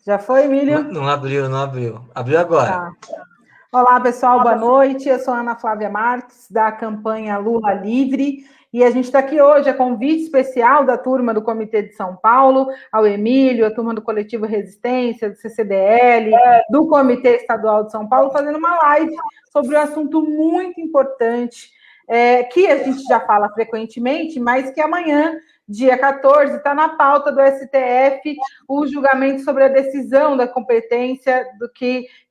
Já foi, Emílio? Não abriu, não abriu. Abriu agora. Tá. Olá, pessoal, boa noite. Eu sou a Ana Flávia Marques, da campanha Lula Livre, e a gente está aqui hoje a convite especial da turma do Comitê de São Paulo, ao Emílio, a turma do Coletivo Resistência, do CCDL, do Comitê Estadual de São Paulo, fazendo uma live sobre um assunto muito importante, que a gente já fala frequentemente, mas que amanhã, dia 14, está na pauta do STF o julgamento sobre a decisão da competência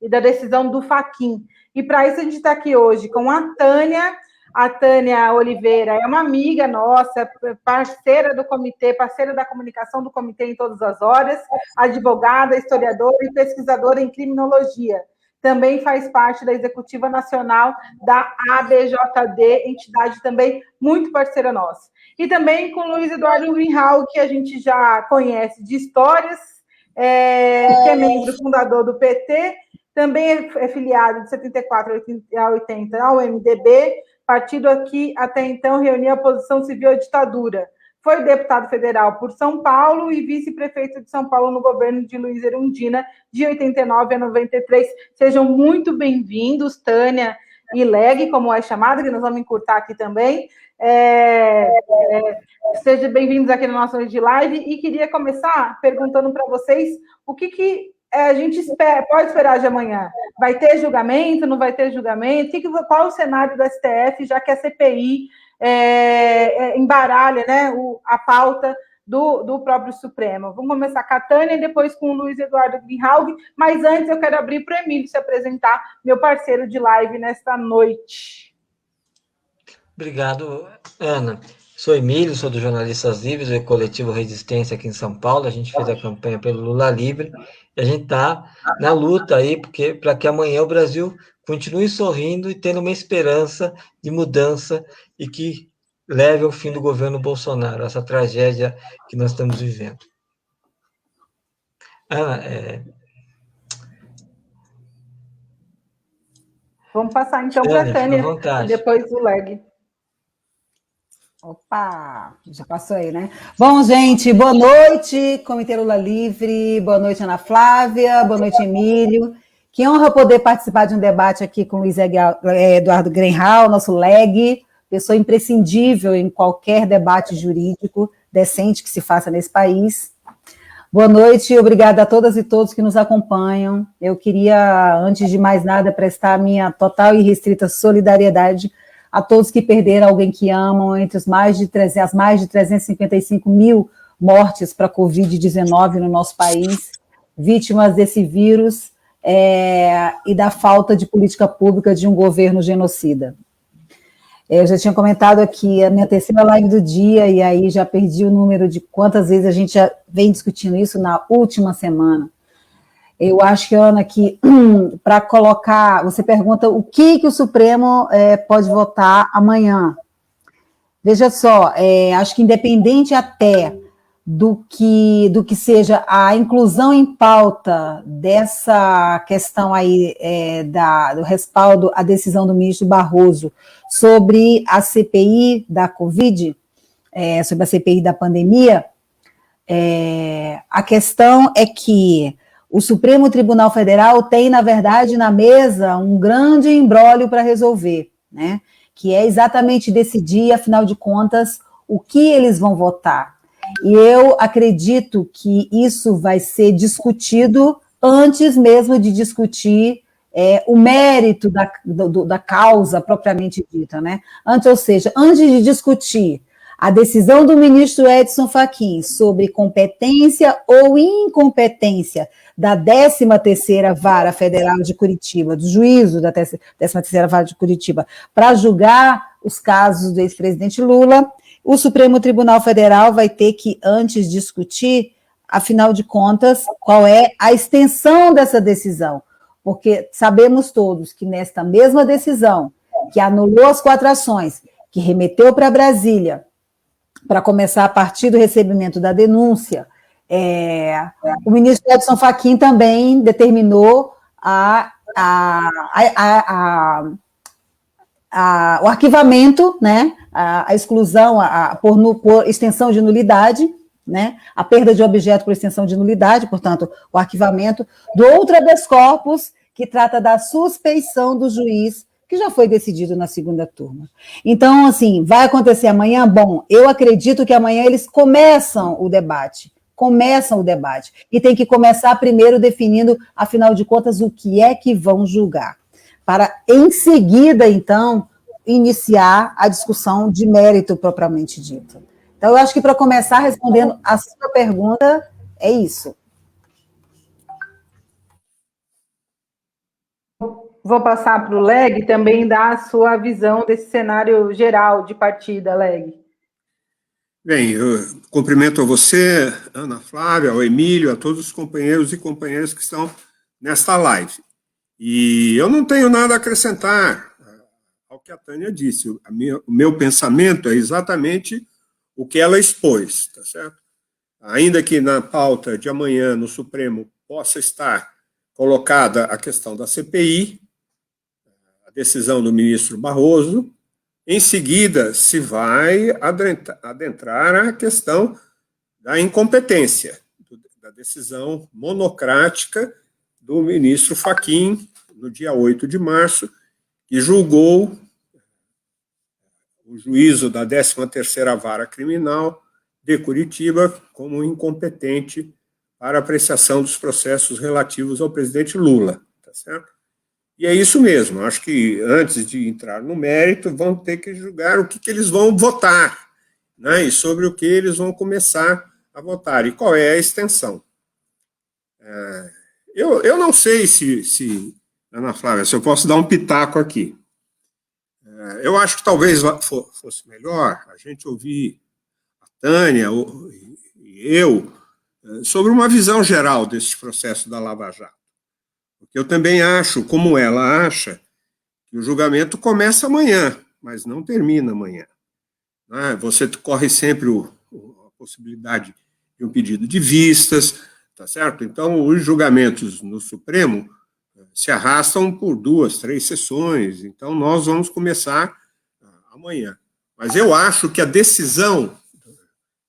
e da decisão do Fachin. E para isso a gente está aqui hoje com a Tânia. A Tânia Oliveira é uma amiga nossa, parceira do comitê, parceira da comunicação do comitê em todas as horas, advogada, historiadora e pesquisadora em criminologia. Também faz parte da executiva nacional da ABJD, entidade também muito parceira nossa. E também com o Luiz Eduardo Greenhalgh, que a gente já conhece de histórias, que é membro fundador do PT, também é filiado de 74 a 80 ao MDB, partido que até então reunia a oposição civil à ditadura. Foi deputado federal por São Paulo e vice-prefeito de São Paulo no governo de Luiz Erundina, de 89 a 93. Sejam muito bem-vindos, Tânia e Leg, como é chamada, que nós vamos encurtar aqui também. Sejam bem-vindos aqui na nossa live, e queria começar perguntando para vocês o que a gente pode esperar de amanhã. Vai ter julgamento, não vai ter julgamento? Qual é o cenário do STF, já que a CPI embaralha, né, a pauta do próprio Supremo? Vamos começar com a Tânia e depois com o Luiz Eduardo Greenhalgh, mas antes eu quero abrir para o Emílio se apresentar, meu parceiro de live nesta noite. Obrigado, Ana. Sou Emílio, sou do Jornalistas Livres, do Coletivo Resistência aqui em São Paulo. A gente fez a campanha pelo Lula Livre e a gente está na luta aí para que amanhã o Brasil continue sorrindo e tendo uma esperança de mudança e que leve ao fim do governo Bolsonaro, essa tragédia que nós estamos vivendo. Ana, Vamos passar então para a Tânia e depois o Leg. Opa, já passou aí, né? Bom, gente, boa noite, Comitê Lula Livre, boa noite, Ana Flávia, boa noite, Emílio. Que honra poder participar de um debate aqui com o Luiz Eduardo Greenhalgh, nosso Leg, pessoa imprescindível em qualquer debate jurídico decente que se faça nesse país. Boa noite e obrigada a todas e todos que nos acompanham. Eu queria, antes de mais nada, prestar a minha total e restrita solidariedade a todos que perderam alguém que amam, entre as mais de 355 mil mortes para a Covid-19 no nosso país, vítimas desse vírus e da falta de política pública de um governo genocida. Eu já tinha comentado aqui a minha terceira live do dia, e aí já perdi o número de quantas vezes a gente já vem discutindo isso na última semana. Eu acho que, Ana, que para colocar, você pergunta o que o Supremo pode votar amanhã. Veja só, acho que independente até do que seja a inclusão em pauta dessa questão aí do respaldo à decisão do ministro Barroso sobre a CPI da Covid, sobre a CPI da pandemia, a questão é que o Supremo Tribunal Federal tem, na verdade, na mesa um grande imbróglio para resolver, né? Que é exatamente decidir, afinal de contas, o que eles vão votar. E eu acredito que isso vai ser discutido antes mesmo de discutir o mérito da causa propriamente dita, né? Ou seja, antes de discutir a decisão do ministro Edson Fachin sobre competência ou incompetência da 13ª Vara Federal de Curitiba, do juízo da 13ª Vara de Curitiba, para julgar os casos do ex-presidente Lula, o Supremo Tribunal Federal vai ter que, antes, discutir, afinal de contas, qual é a extensão dessa decisão. Porque sabemos todos que nesta mesma decisão, que anulou as 4 ações, que remeteu para Brasília, para começar a partir do recebimento da denúncia, o ministro Edson Fachin também determinou o arquivamento, né, a exclusão por extensão de nulidade, né, a perda de objeto por extensão de nulidade, portanto, o arquivamento, do outro habeas corpus, que trata da suspeição do juiz, que já foi decidido na segunda turma. Então, assim, vai acontecer amanhã? Bom, eu acredito que amanhã eles começam o debate, e tem que começar primeiro definindo, afinal de contas, o que é que vão julgar, para, em seguida, então, iniciar a discussão de mérito propriamente dito. Então, eu acho que, para começar respondendo a sua pergunta, é isso. Vou passar para o Leg também dar a sua visão desse cenário geral de partida, Leg. Bem, eu cumprimento a você, Ana Flávia, ao Emílio, a todos os companheiros e companheiras que estão nesta live. E eu não tenho nada a acrescentar ao que a Tânia disse. O meu pensamento é exatamente o que ela expôs, tá certo? Ainda que na pauta de amanhã no Supremo possa estar colocada a questão da CPI, a decisão do ministro Barroso, em seguida se vai adentrar a questão da incompetência, da decisão monocrática do ministro Fachin, no dia 8 de março, que julgou o juízo da 13ª Vara Criminal de Curitiba como incompetente para apreciação dos processos relativos ao presidente Lula, tá certo? E é isso mesmo, acho que antes de entrar no mérito, vão ter que julgar o que eles vão votar, né, e sobre o que eles vão começar a votar, e qual é a extensão. Eu não sei se, Ana Flávia, se eu posso dar um pitaco aqui. Eu acho que talvez fosse melhor a gente ouvir a Tânia e eu sobre uma visão geral desse processo da Lava Jato. Porque eu também acho, como ela acha, que o julgamento começa amanhã, mas não termina amanhã. Você corre sempre a possibilidade de um pedido de vistas, tá certo? Então, os julgamentos no Supremo se arrastam por 2, 3 sessões, então nós vamos começar amanhã. Mas eu acho que a decisão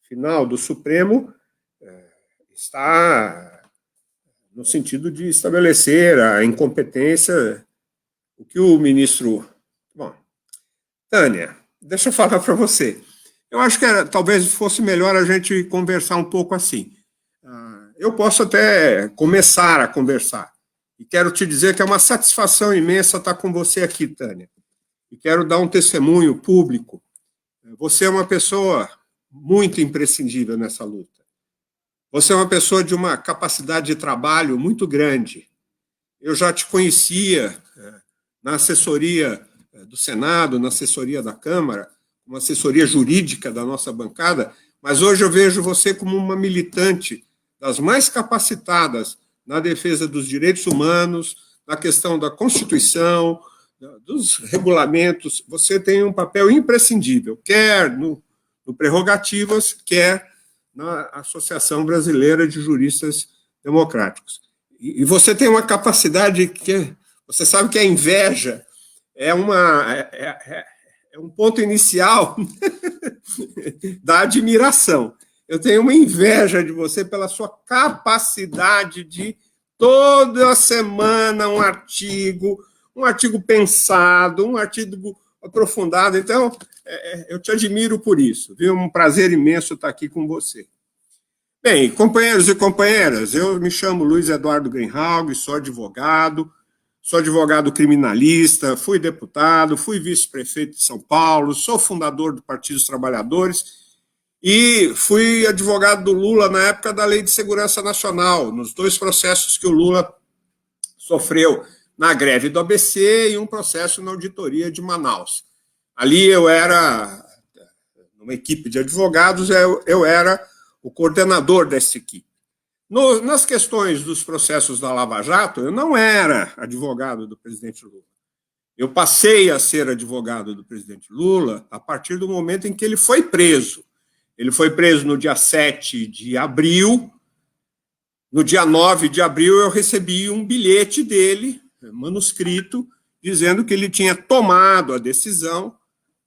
final do Supremo está no sentido de estabelecer a incompetência, o que o ministro... Bom, Tânia, deixa eu falar para você. Eu acho que talvez fosse melhor a gente conversar um pouco assim. Eu posso até começar a conversar, e quero te dizer que é uma satisfação imensa estar com você aqui, Tânia. E quero dar um testemunho público. Você é uma pessoa muito imprescindível nessa luta. Você é uma pessoa de uma capacidade de trabalho muito grande. Eu já te conhecia na assessoria do Senado, na assessoria da Câmara, uma assessoria jurídica da nossa bancada, mas hoje eu vejo você como uma militante das mais capacitadas na defesa dos direitos humanos, na questão da Constituição, dos regulamentos. Você tem um papel imprescindível, quer no Prerrogativas, quer na Associação Brasileira de Juristas Democráticos. E você tem uma capacidade que... Você sabe que a inveja é um ponto inicial da admiração. Eu tenho uma inveja de você pela sua capacidade de, toda semana, um artigo pensado, um artigo aprofundado. Então, eu te admiro por isso, viu? Um prazer imenso estar aqui com você. Bem, companheiros e companheiras, eu me chamo Luiz Eduardo Greenhalgh, sou advogado criminalista, fui deputado, fui vice-prefeito de São Paulo, sou fundador do Partido dos Trabalhadores e fui advogado do Lula na época da Lei de Segurança Nacional, nos 2 processos que o Lula sofreu na greve do ABC e um processo na auditoria de Manaus. Ali eu era, numa equipe de advogados, eu era o coordenador dessa equipe. Nas questões dos processos da Lava Jato, eu não era advogado do presidente Lula. Eu passei a ser advogado do presidente Lula a partir do momento em que ele foi preso. Ele foi preso no dia 7 de abril. No dia 9 de abril, eu recebi um bilhete dele, manuscrito, dizendo que ele tinha tomado a decisão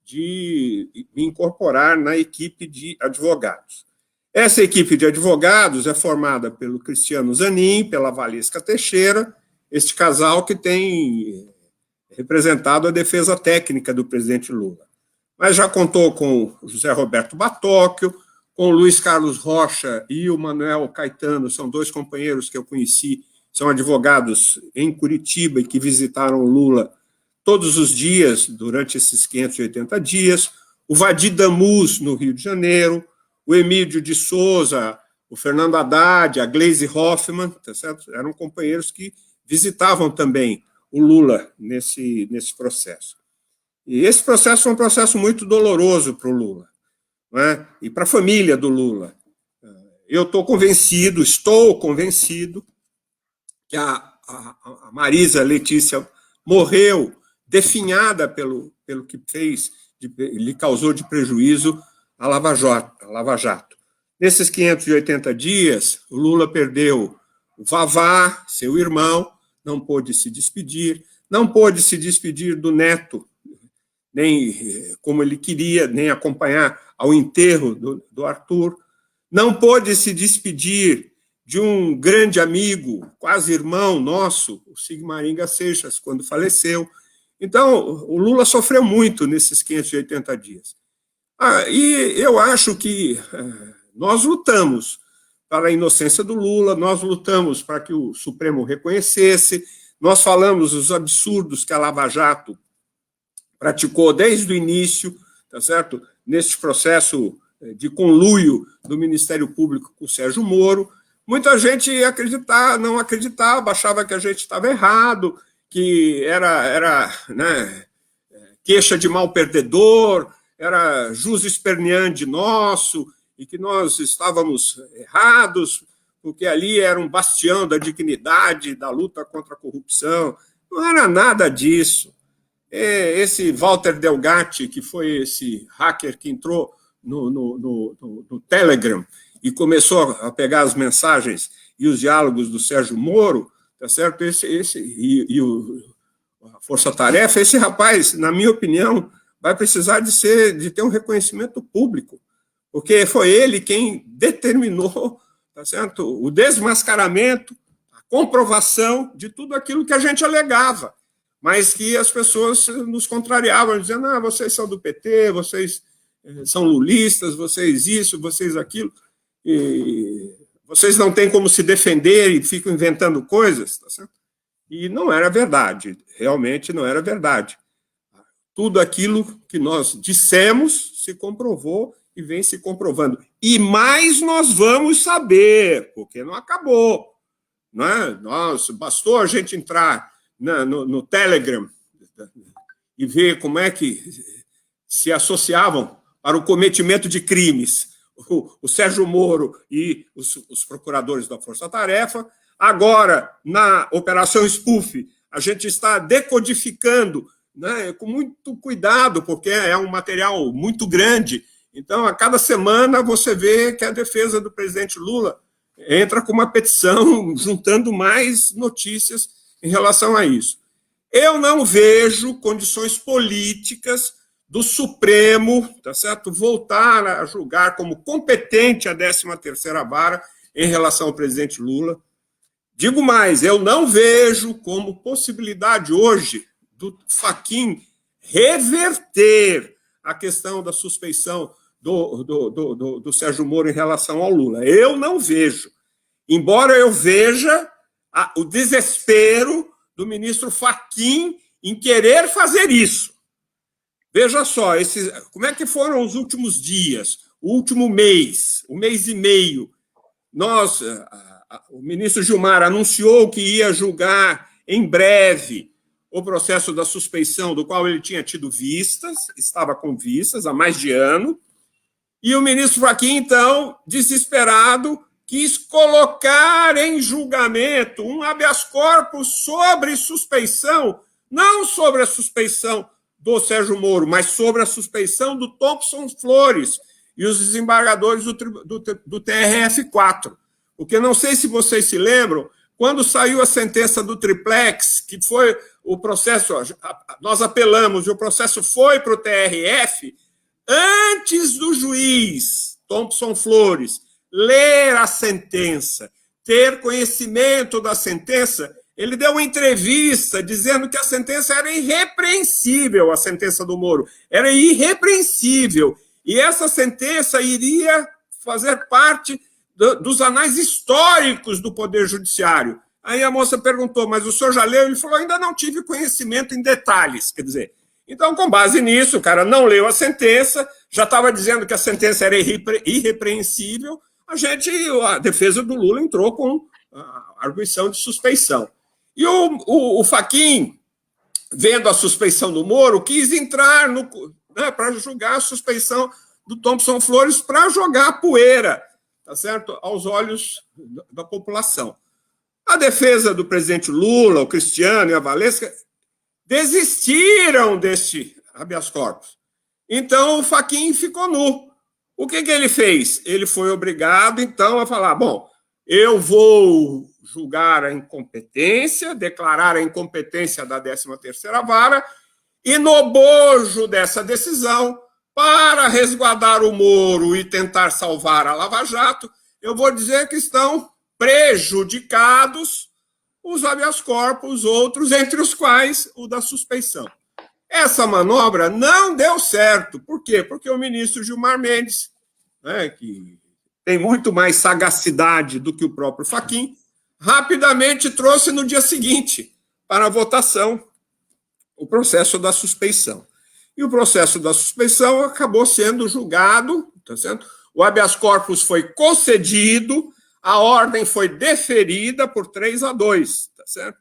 de me incorporar na equipe de advogados. Essa equipe de advogados é formada pelo Cristiano Zanin, pela Valesca Teixeira, este casal que tem representado a defesa técnica do presidente Lula. Mas já contou com o José Roberto Batóquio, com o Luiz Carlos Rocha e o Manuel Caetano, são dois companheiros que eu conheci, são advogados em Curitiba e que visitaram o Lula todos os dias, durante esses 580 dias, o Vadir Damus, no Rio de Janeiro, o Emílio de Souza, o Fernando Haddad, a Gleisi Hoffmann, tá certo? Eram companheiros que visitavam também o Lula nesse processo. E esse processo foi um processo muito doloroso para o Lula, não é? E para a família do Lula. Eu estou convencido que a Marisa Letícia morreu definhada pelo que fez, lhe causou de prejuízo a Lava Jato. Nesses 580 dias, o Lula perdeu o Vavá, seu irmão, não pôde se despedir do neto, nem como ele queria, nem acompanhar ao enterro do Arthur, não pôde se despedir de um grande amigo, quase irmão nosso, o Sigmaringa Seixas, quando faleceu. Então, o Lula sofreu muito nesses 580 dias. E eu acho que nós lutamos para a inocência do Lula, nós lutamos para que o Supremo reconhecesse, nós falamos os absurdos que a Lava Jato praticou desde o início, tá certo? Neste processo de conluio do Ministério Público com o Sérgio Moro. Muita gente não acreditava, achava que a gente estava errado, que era né, queixa de mal perdedor, era jus esperneandi nosso, e que nós estávamos errados, porque ali era um bastião da dignidade, da luta contra a corrupção. Não era nada disso. Esse Walter Delgatti, que foi esse hacker que entrou no Telegram e começou a pegar as mensagens e os diálogos do Sérgio Moro, tá certo? A Força Tarefa, esse rapaz, na minha opinião, vai precisar de ter um reconhecimento público, porque foi ele quem determinou, tá certo? O desmascaramento, a comprovação de tudo aquilo que a gente alegava, mas que as pessoas nos contrariavam, dizendo, vocês são do PT, vocês são lulistas, vocês isso, vocês aquilo, e vocês não têm como se defender e ficam inventando coisas, tá certo? E não era verdade, realmente não era verdade. Tudo aquilo que nós dissemos se comprovou e vem se comprovando. E mais nós vamos saber, porque não acabou. Não é? Bastou a gente entrar no Telegram e ver como é que se associavam para o cometimento de crimes o Sérgio Moro e os procuradores da Força Tarefa. Agora, na Operação Spoof, a gente está decodificando, né, com muito cuidado, porque é um material muito grande. Então, a cada semana, você vê que a defesa do presidente Lula entra com uma petição juntando mais notícias em relação a isso. Eu não vejo condições políticas do Supremo, tá certo, voltar a julgar como competente a 13ª vara em relação ao presidente Lula. Digo mais, eu não vejo como possibilidade hoje do Fachin reverter a questão da suspeição do Sérgio Moro em relação ao Lula. Eu não vejo. Embora eu veja o desespero do ministro Fachin em querer fazer isso. Veja só, como é que foram os últimos dias, o último mês, o mês e meio. O ministro Gilmar anunciou que ia julgar em breve o processo da suspeição, do qual ele tinha tido vistas, estava com vistas há mais de ano, e o ministro Fachin, então, desesperado, quis colocar em julgamento um habeas corpus sobre suspeição, não sobre a suspeição do Sérgio Moro, mas sobre a suspeição do Thompson Flores e os desembargadores do TRF4. Porque não sei se vocês se lembram, quando saiu a sentença do triplex, que foi o processo, nós apelamos, e o processo foi para o TRF, antes do juiz Thompson Flores ler a sentença, ter conhecimento da sentença. Ele deu uma entrevista dizendo que a sentença era irrepreensível, a sentença do Moro, era irrepreensível, e essa sentença iria fazer parte dos anais históricos do Poder Judiciário. Aí a moça perguntou, mas o senhor já leu? Ele falou, ainda não tive conhecimento em detalhes, quer dizer. Então, com base nisso, o cara não leu a sentença, já estava dizendo que a sentença era irrepreensível, a defesa do Lula entrou com a arguição de suspeição. E o Fachin, vendo a suspeição do Moro, quis entrar para julgar a suspeição do Thompson Flores para jogar poeira, tá certo? Aos olhos da população. A defesa do presidente Lula, o Cristiano e a Valesca desistiram deste habeas corpus. Então, o Fachin ficou nu. O que ele fez? Ele foi obrigado, então, a falar, bom, eu vou julgar a incompetência, declarar a incompetência da 13ª Vara, e no bojo dessa decisão, para resguardar o Moro e tentar salvar a Lava Jato, eu vou dizer que estão prejudicados os habeas corpus, outros, entre os quais o da suspeição. Essa manobra não deu certo. Por quê? Porque o ministro Gilmar Mendes, que tem muito mais sagacidade do que o próprio Fachin, rapidamente trouxe no dia seguinte para a votação o processo da suspeição. E o processo da suspeição acabou sendo julgado, tá certo? O habeas corpus foi concedido, a ordem foi deferida por 3-2, tá certo?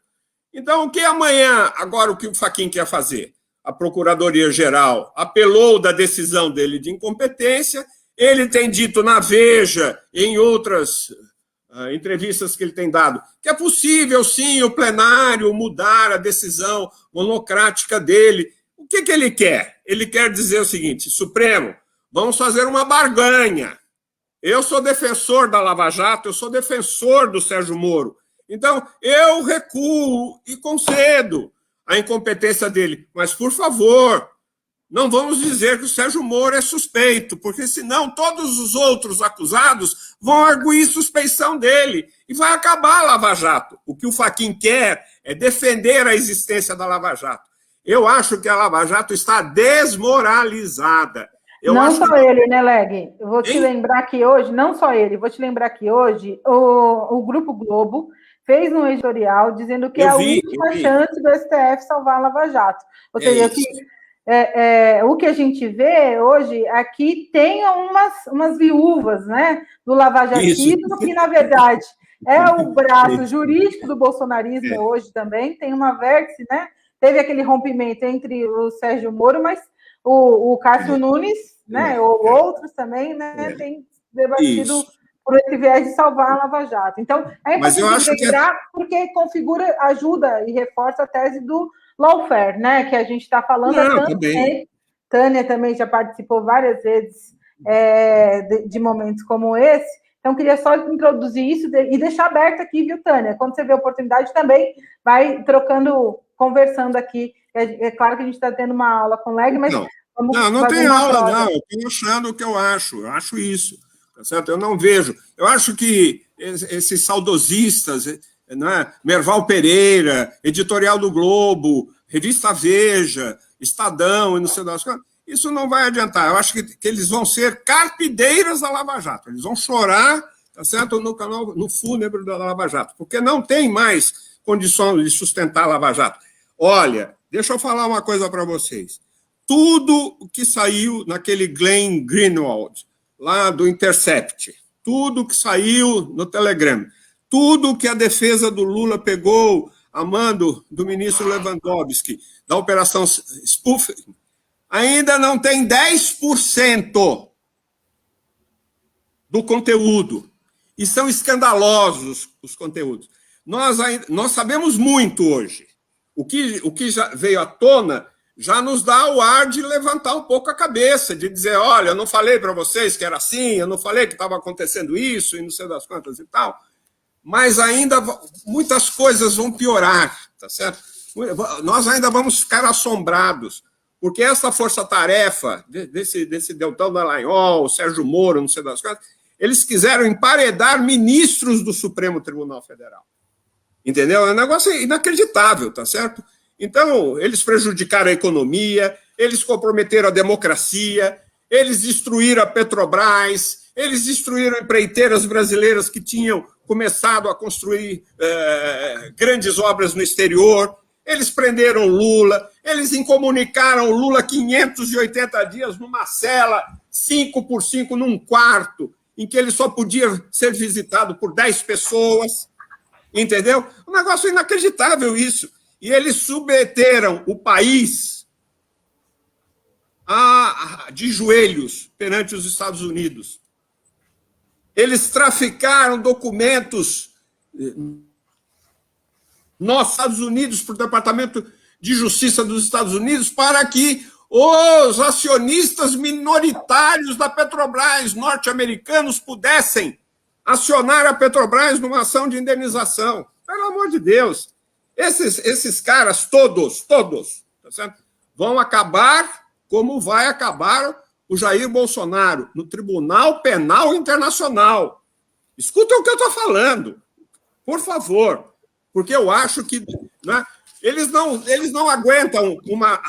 Então, o que amanhã, agora o que o Fachin quer fazer? A Procuradoria-Geral apelou da decisão dele de incompetência, ele tem dito na Veja, em outras entrevistas que ele tem dado, que é possível, sim, o plenário mudar a decisão monocrática dele. O que ele quer? Ele quer dizer o seguinte, Supremo, vamos fazer uma barganha. Eu sou defensor da Lava Jato, eu sou defensor do Sérgio Moro. Então, eu recuo e concedo a incompetência dele. Mas, por favor, não vamos dizer que o Sérgio Moro é suspeito, porque senão todos os outros acusados vão arguir suspeição dele e vai acabar a Lava Jato. O que o Fachin quer é defender a existência da Lava Jato. Eu acho que a Lava Jato está desmoralizada. Não só ele, né, Leg? Eu vou te lembrar que hoje, não só ele, vou te lembrar que hoje o Grupo Globo fez um editorial dizendo que é a última chance do STF salvar a Lava Jato. Ou seja, o que a gente vê hoje aqui tem umas viúvas, né, do lavajatismo, que, na verdade, é o braço jurídico do bolsonarismo hoje também, tem uma vértice, né? Teve aquele rompimento entre o Sérgio Moro, mas o Cássio Nunes, né, ou outros também, né, tem debatido por esse viés de salvar a Lava Jato. Então, é importante lembrar porque configura, ajuda e reforça a tese do lawfare, né, que a gente está falando há tanto tempo. Tânia também já participou várias vezes de momentos como esse. Então, queria só introduzir isso e deixar aberto aqui, viu, Tânia? Quando você vê a oportunidade, também vai conversando aqui. É claro que a gente está tendo uma aula com o Leg, mas... Não tem aula, não. Eu estou achando o que eu acho isso. Tá certo? Eu não vejo. Eu acho que esses saudosistas, né, Merval Pereira, Editorial do Globo, Revista Veja, Estadão e não sei das coisas, isso não vai adiantar. Eu acho que eles vão ser carpideiras da Lava Jato. Eles vão chorar, tá certo, no fúnebre da Lava Jato, porque não tem mais condições de sustentar a Lava Jato. Olha, deixa eu falar uma coisa para vocês. Tudo o que saiu naquele Glenn Greenwald, lá do Intercept, tudo que saiu no Telegram, tudo que a defesa do Lula pegou a mando do ministro Lewandowski, da operação Spoofing, ainda não tem 10% do conteúdo. E são escandalosos os conteúdos. Nós sabemos muito hoje. O que já veio à tona já nos dá o ar de levantar um pouco a cabeça, de dizer, olha, eu não falei para vocês que era assim, eu não falei que estava acontecendo isso, e não sei das quantas e tal, mas ainda muitas coisas vão piorar, tá certo? Nós ainda vamos ficar assombrados, porque essa força-tarefa desse Deltão Dallagnol, Sérgio Moro, não sei das quantas, eles quiseram emparedar ministros do Supremo Tribunal Federal. Entendeu? É um negócio inacreditável, tá certo? Então, eles prejudicaram a economia, eles comprometeram a democracia, eles destruíram a Petrobras, eles destruíram empreiteiras brasileiras que tinham começado a construir grandes obras no exterior, eles prenderam Lula, eles incomunicaram Lula 580 dias numa cela, 5x5 num quarto, em que ele só podia ser visitado por 10 pessoas, entendeu? Um negócio inacreditável isso. E eles submeteram o país de joelhos perante os Estados Unidos. Eles traficaram documentos nos Estados Unidos, para o Departamento de Justiça dos Estados Unidos, para que os acionistas minoritários da Petrobras norte-americanos pudessem acionar a Petrobras numa ação de indenização. Pelo amor de Deus. Esses caras todos, tá certo? Vão acabar como vai acabar o Jair Bolsonaro, no Tribunal Penal Internacional. Escuta o que eu estou falando, por favor, porque eu acho que, né, eles não aguentam uma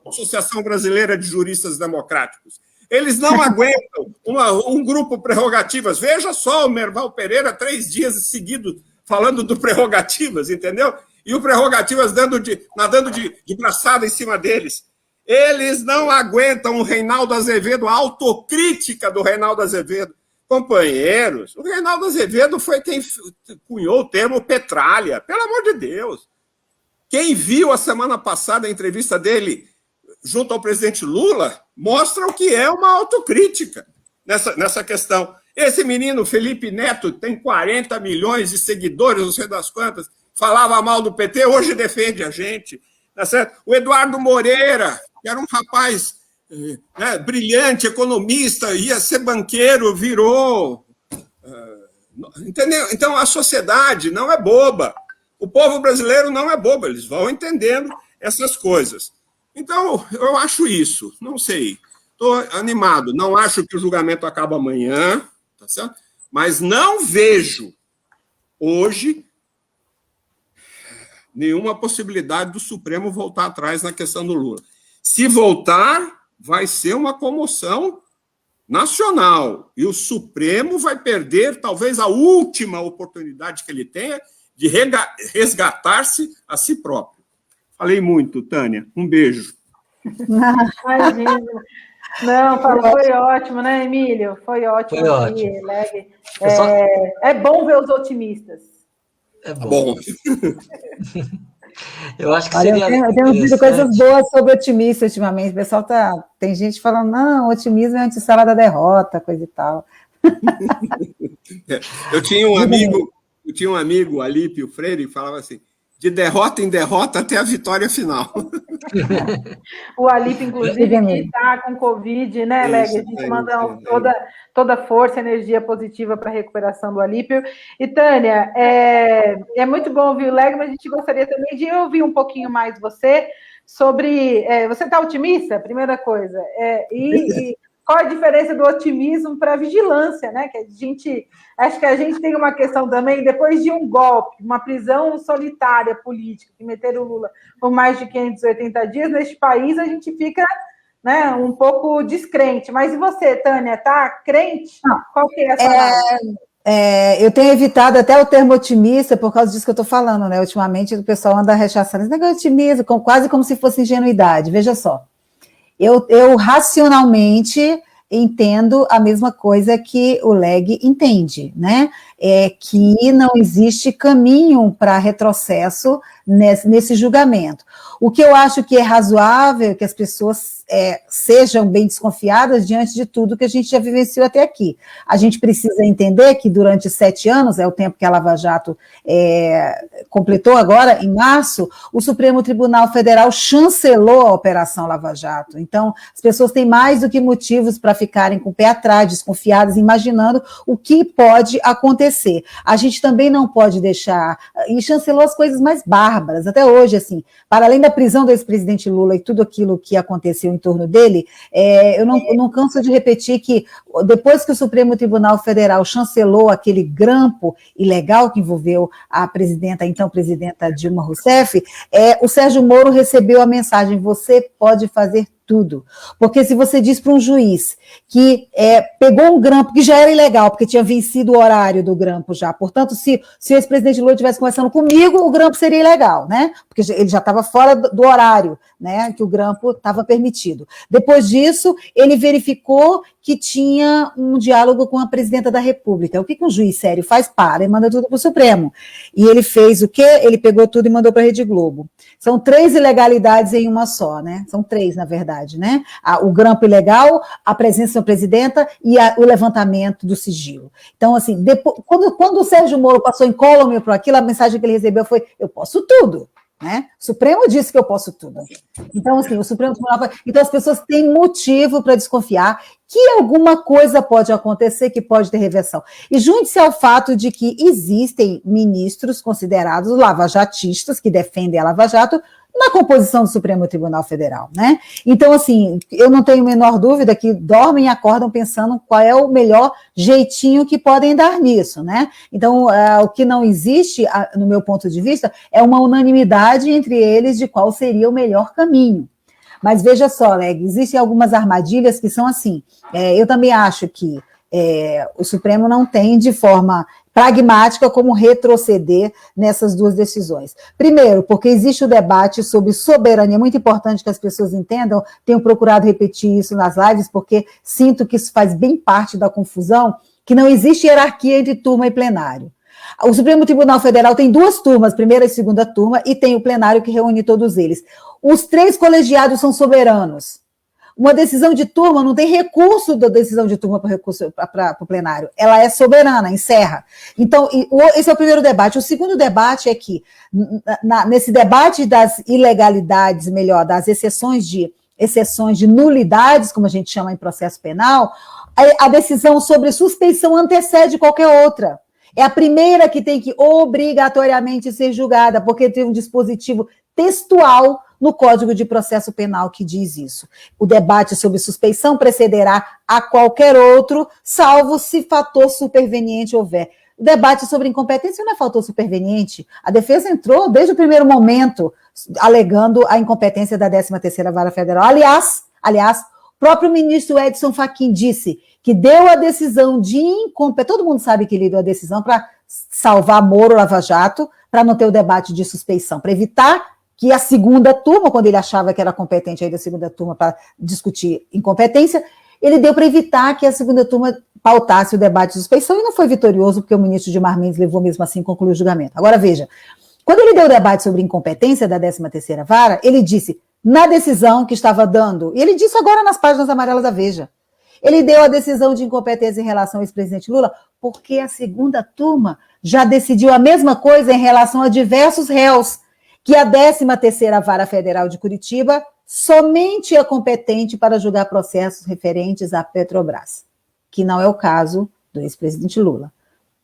Associação Brasileira de Juristas Democráticos. Eles não aguentam um grupo Prerrogativas. Veja só o Merval Pereira 3 dias seguidos falando do Prerrogativas, entendeu? E o Prerrogativas nadando de braçada em cima deles. Eles não aguentam o Reinaldo Azevedo, a autocrítica do Reinaldo Azevedo. Companheiros, o Reinaldo Azevedo foi quem cunhou o termo petralha. Pelo amor de Deus. Quem viu a semana passada a entrevista dele junto ao presidente Lula mostra o que é uma autocrítica nessa questão. Esse menino, Felipe Neto, tem 40 milhões de seguidores, não sei das quantas, falava mal do PT, hoje defende a gente. Tá certo? O Eduardo Moreira, que era um rapaz brilhante, economista, ia ser banqueiro, virou. Entendeu? Então, a sociedade não é boba. O povo brasileiro não é bobo, eles vão entendendo essas coisas. Então, eu acho isso, não sei. Estou animado, não acho que o julgamento acaba amanhã, tá certo? Mas não vejo hoje nenhuma possibilidade do Supremo voltar atrás na questão do Lula. Se voltar, vai ser uma comoção nacional. E o Supremo vai perder, talvez, a última oportunidade que ele tenha de resgatar-se a si próprio. Falei muito, Tânia. Um beijo. Imagina. Não, foi ótimo, né, Emílio? Foi ótimo. Foi ótimo. É bom ver os otimistas. É bom. Eu acho que Olha, seria. eu tenho ouvido coisas boas sobre otimismo ultimamente. O pessoal tem gente falando, não, otimismo é antessala da derrota, coisa e tal. Eu tinha um amigo, Alípio Freire, que falava assim: de derrota em derrota até a vitória final. O Alípio, inclusive, que está com Covid, né, Leg? A gente manda toda força, energia positiva para a recuperação do Alípio. E, Tânia, é muito bom ouvir o Leg, mas a gente gostaria também de ouvir um pouquinho mais você sobre... você está otimista? Primeira coisa. E qual a diferença do otimismo para a vigilância, né? Que acho que a gente tem uma questão também, depois de um golpe, uma prisão solitária política, que meteram o Lula por mais de 580 dias, neste país a gente fica, né, um pouco descrente. Mas e você, Tânia, tá crente? Qual que é essa palavra? Eu tenho evitado até o termo otimista por causa disso que eu estou falando, né? Ultimamente o pessoal anda rechaçando esse negócio de otimismo, quase como se fosse ingenuidade. Veja só. Eu racionalmente entendo a mesma coisa que o Leg entende, né? Que não existe caminho para retrocesso nesse julgamento. O que eu acho que é razoável é que as pessoas sejam bem desconfiadas diante de tudo que a gente já vivenciou até aqui. A gente precisa entender que durante 7 anos, é o tempo que a Lava Jato completou agora, em março, o Supremo Tribunal Federal chancelou a Operação Lava Jato. Então, as pessoas têm mais do que motivos para ficar ficarem com o pé atrás, desconfiadas, imaginando o que pode acontecer. A gente também não pode deixar, e chancelou as coisas mais bárbaras, até hoje, assim, para além da prisão do ex-presidente Lula e tudo aquilo que aconteceu em torno dele, eu não canso de repetir que depois que o Supremo Tribunal Federal chancelou aquele grampo ilegal que envolveu a presidenta, então presidenta Dilma Rousseff, o Sérgio Moro recebeu a mensagem: você pode fazer tudo. Porque se você diz para um juiz que pegou um grampo que já era ilegal, porque tinha vencido o horário do grampo já, portanto, se o ex-presidente Lula estivesse conversando comigo, o grampo seria ilegal, né? Porque ele já estava fora do horário, né, que o grampo estava permitido. Depois disso, ele verificou que tinha um diálogo com a presidenta da República. O que um juiz sério faz? Para e manda tudo para o Supremo. E ele fez o quê? Ele pegou tudo e mandou para a Rede Globo. São 3 ilegalidades em uma só, né? São 3, na verdade, né? O grampo ilegal, a presença da presidenta e o levantamento do sigilo. Então, assim, depois, quando o Sérgio Moro passou incólume por aquilo, a mensagem que ele recebeu foi: eu posso tudo. Né? O Supremo disse que eu posso tudo. Então, assim, o Supremo Tribunal... Então, as pessoas têm motivo para desconfiar que alguma coisa pode acontecer, que pode ter reversão. E junte-se ao fato de que existem ministros considerados lavajatistas, que defendem a Lava Jato, na composição do Supremo Tribunal Federal, né? Então, assim, eu não tenho a menor dúvida que dormem e acordam pensando qual é o melhor jeitinho que podem dar nisso, né? Então, o que não existe, no meu ponto de vista, é uma unanimidade entre eles de qual seria o melhor caminho. Mas veja só, Leg, existem algumas armadilhas que são assim. Eu também acho que o Supremo não tem, de forma pragmática, como retroceder nessas 2 decisões. Primeiro, porque existe o debate sobre soberania, é muito importante que as pessoas entendam, tenho procurado repetir isso nas lives, porque sinto que isso faz bem parte da confusão, que não existe hierarquia entre turma e plenário. O Supremo Tribunal Federal tem 2 turmas, primeira e segunda turma, e tem o plenário que reúne todos eles. Os 3 colegiados são soberanos. Uma decisão de turma não tem recurso da decisão de turma para o plenário. Ela é soberana, encerra. Então, esse é o primeiro debate. O segundo debate é que, nesse debate das ilegalidades, das exceções de nulidades, como a gente chama em processo penal, a decisão sobre suspeição antecede qualquer outra. É a primeira que tem que obrigatoriamente ser julgada, porque tem um dispositivo textual no Código de Processo Penal que diz isso. O debate sobre suspeição precederá a qualquer outro, salvo se fator superveniente houver. O debate sobre incompetência não é fator superveniente. A defesa entrou desde o primeiro momento alegando a incompetência da 13ª Vara Federal. Aliás, o próprio ministro Edson Fachin disse que deu a decisão de incompetência. Todo mundo sabe que ele deu a decisão para salvar Moro, Lava Jato, para não ter o debate de suspeição, para evitar que a segunda turma, quando ele achava que era competente aí da segunda turma para discutir incompetência, ele deu para evitar que a segunda turma pautasse o debate de suspeição, e não foi vitorioso, porque o ministro Gilmar Mendes levou mesmo assim a concluir o julgamento. Agora, veja, quando ele deu o debate sobre incompetência da 13ª Vara, ele disse, na decisão que estava dando, e ele disse agora nas páginas amarelas da Veja, ele deu a decisão de incompetência em relação ao ex-presidente Lula, porque a segunda turma já decidiu a mesma coisa em relação a diversos réus, que a 13ª Vara Federal de Curitiba somente é competente para julgar processos referentes à Petrobras, que não é o caso do ex-presidente Lula,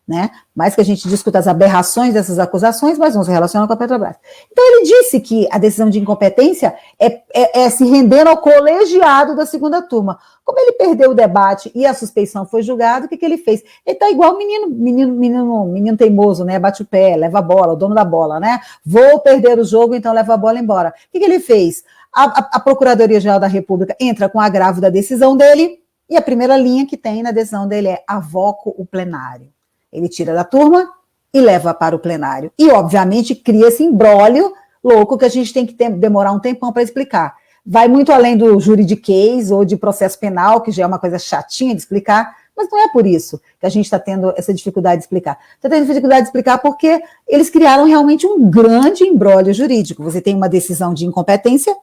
né? Mais que a gente discuta as aberrações dessas acusações, mas não se relaciona com a Petrobras. Então ele disse que a decisão de incompetência é se rendendo ao colegiado da segunda turma. Como ele perdeu o debate e a suspeição foi julgada, o que ele fez? Ele está igual menino teimoso, né? Bate o pé, leva a bola, o dono da bola, né? Vou perder o jogo, então leva a bola embora. O que ele fez? A Procuradoria-Geral da República entra com o agravo da decisão dele, e a primeira linha que tem na decisão dele é avoco o plenário. Ele tira da turma e leva para o plenário. E, obviamente, cria esse imbróglio louco que a gente tem que demorar um tempão para explicar. Vai muito além do juridiquês ou de processo penal, que já é uma coisa chatinha de explicar, mas não é por isso que a gente está tendo essa dificuldade de explicar. Está tendo dificuldade de explicar porque eles criaram realmente um grande imbróglio jurídico. Você tem uma decisão de incompetência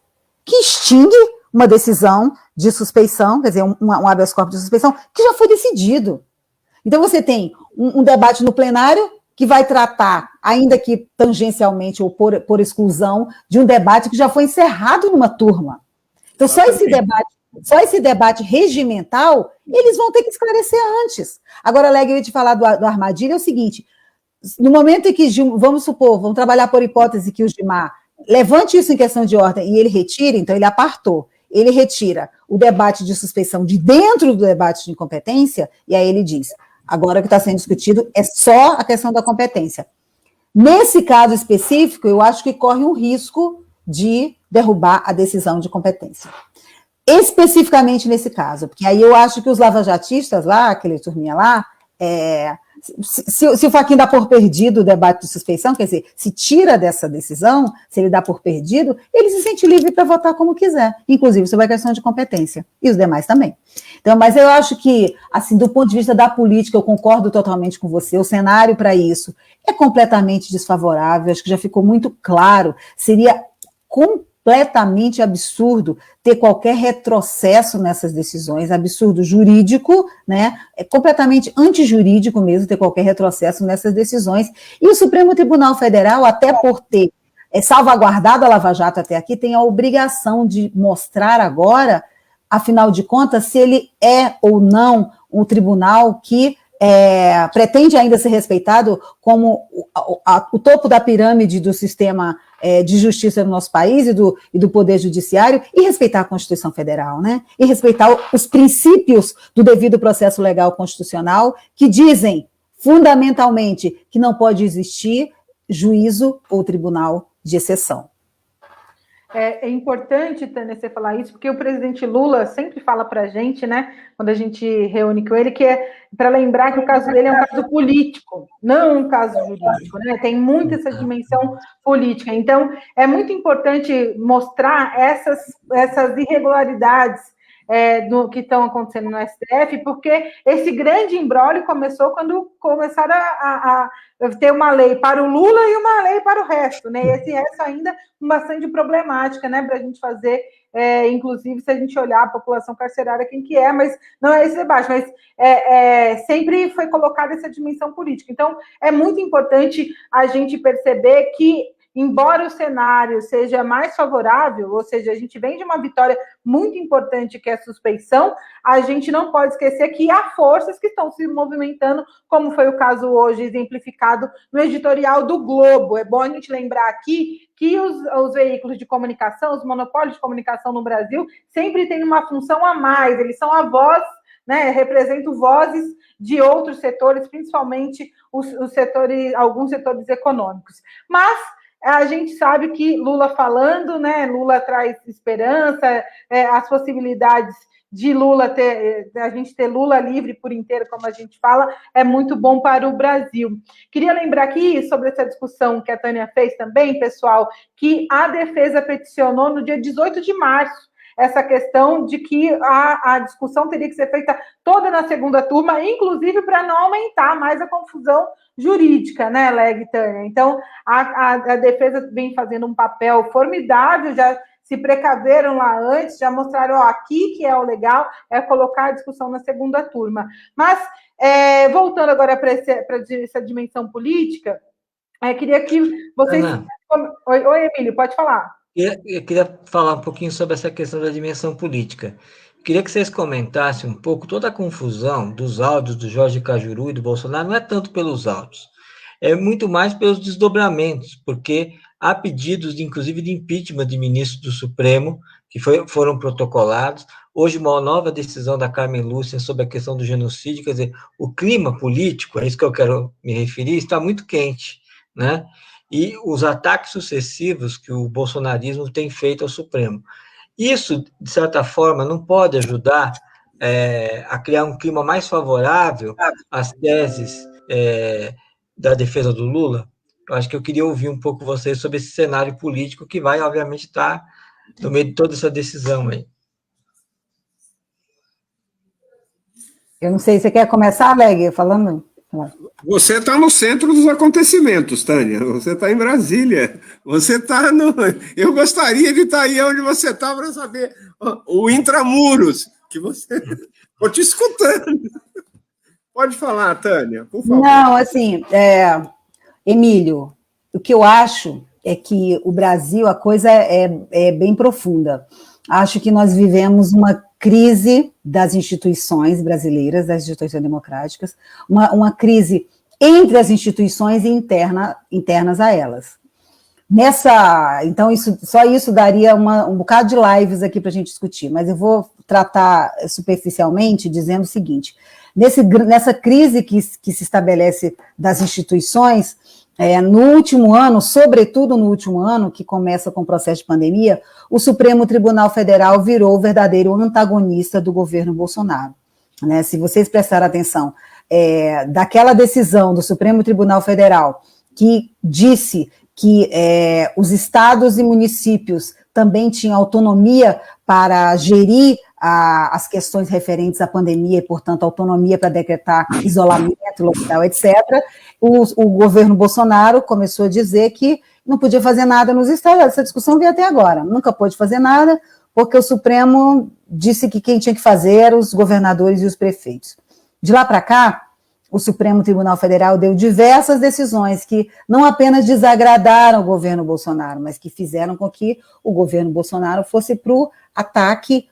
que extingue uma decisão de suspeição, quer dizer, um habeas corpus de suspeição, que já foi decidido. Então, você tem um debate no plenário que vai tratar, ainda que tangencialmente ou por exclusão, de um debate que já foi encerrado numa turma. Então, só esse debate só esse debate regimental, eles vão ter que esclarecer antes. Agora, Leg, eu ia te falar do armadilha, é o seguinte, no momento em que, vamos supor, vamos trabalhar por hipótese que o Gilmar levante isso em questão de ordem e ele retire, então ele apartou, ele retira o debate de suspeição de dentro do debate de incompetência, e aí ele diz, agora o que está sendo discutido é só a questão da competência. Nesse caso específico, eu acho que corre um risco de derrubar a decisão de competência. Especificamente nesse caso, porque aí eu acho que os lavajatistas lá, aquele turminha lá, se o Fachin dá por perdido o debate de suspeição, quer dizer, se tira dessa decisão, se ele dá por perdido, ele se sente livre para votar como quiser, inclusive sobre a questão de competência, e os demais também. Então, mas eu acho que, assim, do ponto de vista da política, eu concordo totalmente com você, o cenário para isso é completamente desfavorável, acho que já ficou muito claro, seria completamente absurdo ter qualquer retrocesso nessas decisões, absurdo jurídico, né? É completamente antijurídico mesmo ter qualquer retrocesso nessas decisões. E o Supremo Tribunal Federal, até por ter salvaguardado a Lava Jato até aqui, tem a obrigação de mostrar agora, afinal de contas, se ele é ou não um tribunal que pretende ainda ser respeitado como o topo da pirâmide do sistema de justiça do nosso país e do poder judiciário, e respeitar a Constituição Federal, né? E respeitar os princípios do devido processo legal constitucional, que dizem, fundamentalmente, que não pode existir juízo ou tribunal de exceção. É importante, Tânia, você falar isso, porque o presidente Lula sempre fala para a gente, né, quando a gente reúne com ele, que é para lembrar que o caso dele é um caso político, não um caso jurídico, né? Tem muito essa dimensão política. Então, é muito importante mostrar essas irregularidades do que estão acontecendo no STF, porque esse grande imbróglio começou quando começaram a ter uma lei para o Lula e uma lei para o resto, né? E esse resto ainda bastante problemática, né? Para a gente fazer, inclusive, se a gente olhar a população carcerária, quem que é, mas não é esse debate, mas sempre foi colocada essa dimensão política. Então, é muito importante a gente perceber que, embora o cenário seja mais favorável, ou seja, a gente vem de uma vitória muito importante, que é a suspeição, a gente não pode esquecer que há forças que estão se movimentando, como foi o caso hoje exemplificado no editorial do Globo. É bom a gente lembrar aqui que os veículos de comunicação, os monopólios de comunicação no Brasil, sempre têm uma função a mais, eles são a voz, né, representam vozes de outros setores, principalmente alguns setores econômicos. Mas a gente sabe que Lula falando, né? Lula traz esperança, as possibilidades de Lula a gente ter Lula livre por inteiro, como a gente fala, é muito bom para o Brasil. Queria lembrar aqui, sobre essa discussão que a Tânia fez também, pessoal, que a defesa peticionou no dia 18 de março, essa questão de que a discussão teria que ser feita toda na segunda turma, inclusive para não aumentar mais a confusão jurídica, né, Leg, Tânia? Então, a defesa vem fazendo um papel formidável, já se precaveram lá antes, já mostraram, aqui que é o legal, é colocar a discussão na segunda turma. Mas, voltando agora para essa dimensão política, queria que vocês... Oi, Emílio, pode falar. Eu queria falar um pouquinho sobre essa questão da dimensão política. Queria que vocês comentassem um pouco toda a confusão dos áudios do Jorge Cajuru e do Bolsonaro. Não é tanto pelos áudios, é muito mais pelos desdobramentos, porque há pedidos, inclusive, de impeachment de ministros do Supremo, que foram protocolados. Hoje, uma nova decisão da Carmen Lúcia sobre a questão do genocídio. Quer dizer, o clima político, é isso que eu quero me referir, está muito quente, né? E os ataques sucessivos que o bolsonarismo tem feito ao Supremo. Isso, de certa forma, não pode ajudar a criar um clima mais favorável às teses da defesa do Lula? Eu acho que eu queria ouvir um pouco vocês sobre esse cenário político que vai, obviamente, estar no meio de toda essa decisão aí. Eu não sei, você quer começar, Leg, falando? Você está no centro dos acontecimentos, Tânia. Você está em Brasília. Você está no... Eu gostaria de estar aí onde você está para saber o intramuros, que você... Estou te escutando. Pode falar, Tânia, por favor. Não, assim, Emílio, o que eu acho é que o Brasil, a coisa é bem profunda. Acho que nós vivemos uma crise das instituições brasileiras, das instituições democráticas, uma crise entre as instituições e internas a elas. Então, só isso daria um bocado de lives aqui para a gente discutir, mas eu vou tratar superficialmente dizendo o seguinte: nessa crise que se estabelece das instituições, no último ano, sobretudo no último ano, que começa com o processo de pandemia, o Supremo Tribunal Federal virou o verdadeiro antagonista do governo Bolsonaro. Né? Se vocês prestarem atenção, daquela decisão do Supremo Tribunal Federal que disse que os estados e municípios também tinham autonomia para gerir as questões referentes à pandemia e, portanto, autonomia para decretar isolamento, lockdown, etc., o governo Bolsonaro começou a dizer que não podia fazer nada nos estados. Essa discussão veio até agora. Nunca pôde fazer nada, porque o Supremo disse que quem tinha que fazer eram os governadores e os prefeitos. De lá para cá, o Supremo Tribunal Federal deu diversas decisões que não apenas desagradaram o governo Bolsonaro, mas que fizeram com que o governo Bolsonaro fosse para o ataque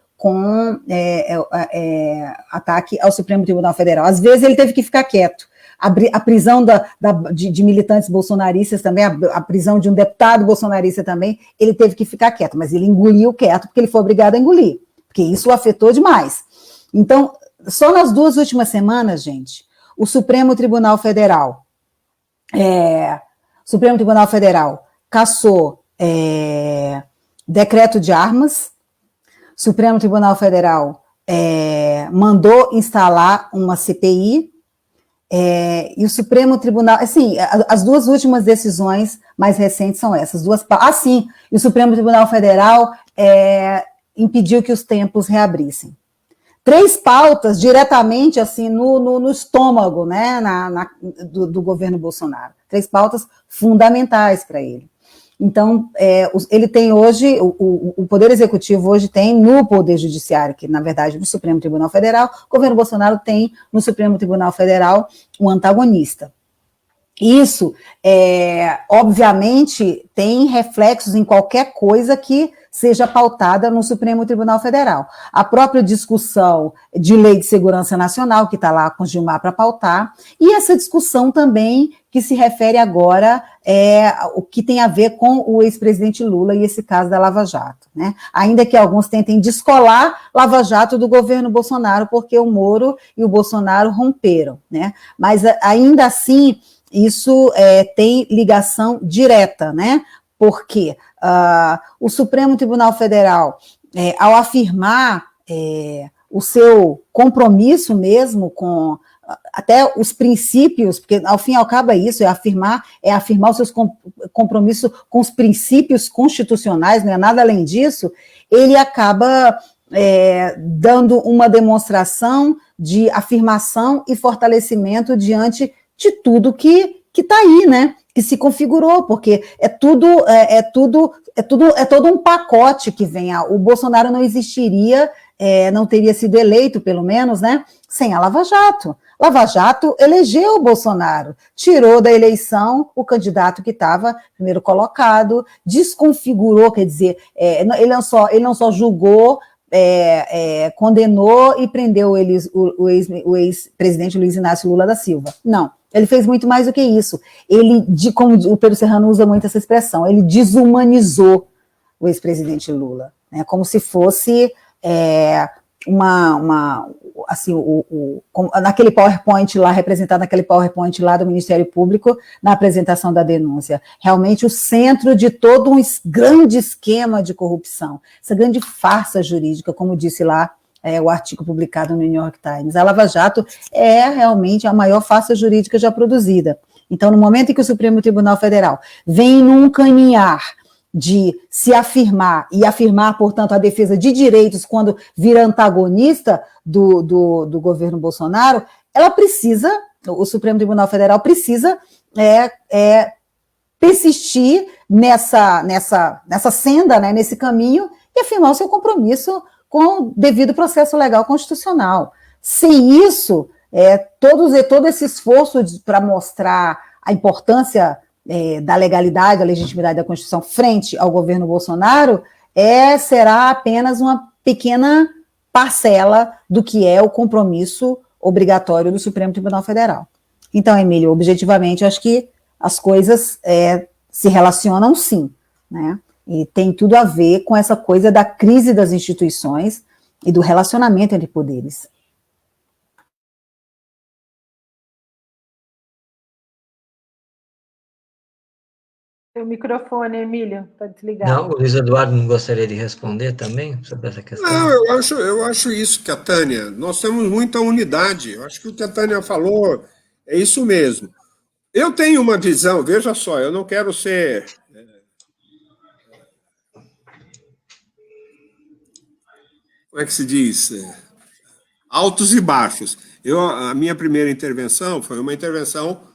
ataque ao Supremo Tribunal Federal. Às vezes ele teve que ficar quieto. A prisão de militantes bolsonaristas também, a prisão de um deputado bolsonarista também, ele teve que ficar quieto, mas ele engoliu quieto porque ele foi obrigado a engolir, porque isso o afetou demais. Então, só nas 2 últimas semanas, gente, o Supremo Tribunal Federal cassou decreto de armas. Supremo Tribunal Federal mandou instalar uma CPI, e o Supremo Tribunal, assim, as 2 últimas decisões mais recentes são essas duas. Sim, e o Supremo Tribunal Federal impediu que os templos reabrissem. 3 pautas diretamente assim no estômago, né, do governo Bolsonaro. 3 pautas fundamentais para ele. Então, ele tem hoje, o Poder Executivo hoje tem no Poder Judiciário, que na verdade no Supremo Tribunal Federal, o governo Bolsonaro tem no Supremo Tribunal Federal um antagonista. Isso, obviamente, tem reflexos em qualquer coisa que seja pautada no Supremo Tribunal Federal. A própria discussão de Lei de Segurança Nacional, que está lá com Gilmar para pautar, e essa discussão também que se refere agora o que tem a ver com o ex-presidente Lula e esse caso da Lava Jato, né? Ainda que alguns tentem descolar Lava Jato do governo Bolsonaro, porque o Moro e o Bolsonaro romperam, né? Mas ainda assim, isso tem ligação direta, né? Porque o Supremo Tribunal Federal, ao afirmar o seu compromisso mesmo com até os princípios, porque ao fim e ao cabo é isso, é afirmar os seus compromissos com os princípios constitucionais, não é nada além disso, ele acaba dando uma demonstração de afirmação e fortalecimento diante de tudo que está aí, né? Que se configurou, porque é todo um pacote que vem. O Bolsonaro não existiria, não teria sido eleito, pelo menos, né, sem a Lava Jato. Lava Jato elegeu o Bolsonaro, tirou da eleição o candidato que estava primeiro colocado, desconfigurou, quer dizer, ele não só julgou, condenou e prendeu o ex-presidente Luiz Inácio Lula da Silva. Não. Ele fez muito mais do que isso. Como o Pedro Serrano usa muito essa expressão, ele desumanizou o ex-presidente Lula, né, como se fosse naquele PowerPoint lá, representado naquele PowerPoint lá do Ministério Público, na apresentação da denúncia. Realmente o centro de todo um grande esquema de corrupção, essa grande farsa jurídica, como disse lá o artigo publicado no New York Times. A Lava Jato é realmente a maior farsa jurídica já produzida. Então, no momento em que o Supremo Tribunal Federal vem num caminhar de se afirmar, e afirmar, portanto, a defesa de direitos quando vira antagonista do governo Bolsonaro, o Supremo Tribunal Federal precisa persistir nessa senda, né, nesse caminho, e afirmar o seu compromisso com o devido processo legal constitucional. Sem isso, todo esse esforço para mostrar a importância da legalidade, da legitimidade da Constituição frente ao governo Bolsonaro, será apenas uma pequena parcela do que é o compromisso obrigatório do Supremo Tribunal Federal. Então, Emílio, objetivamente, eu acho que as coisas se relacionam sim, né? E tem tudo a ver com essa coisa da crise das instituições e do relacionamento entre poderes. O microfone, Emílio, está desligado. Não, o Luiz Eduardo não gostaria de responder também sobre essa questão? Não, eu acho isso que a Tânia, nós temos muita unidade, eu acho que o que a Tânia falou é isso mesmo. Eu tenho uma visão, veja só, eu não quero ser... Como é que se diz? Altos e baixos. A minha primeira intervenção foi uma intervenção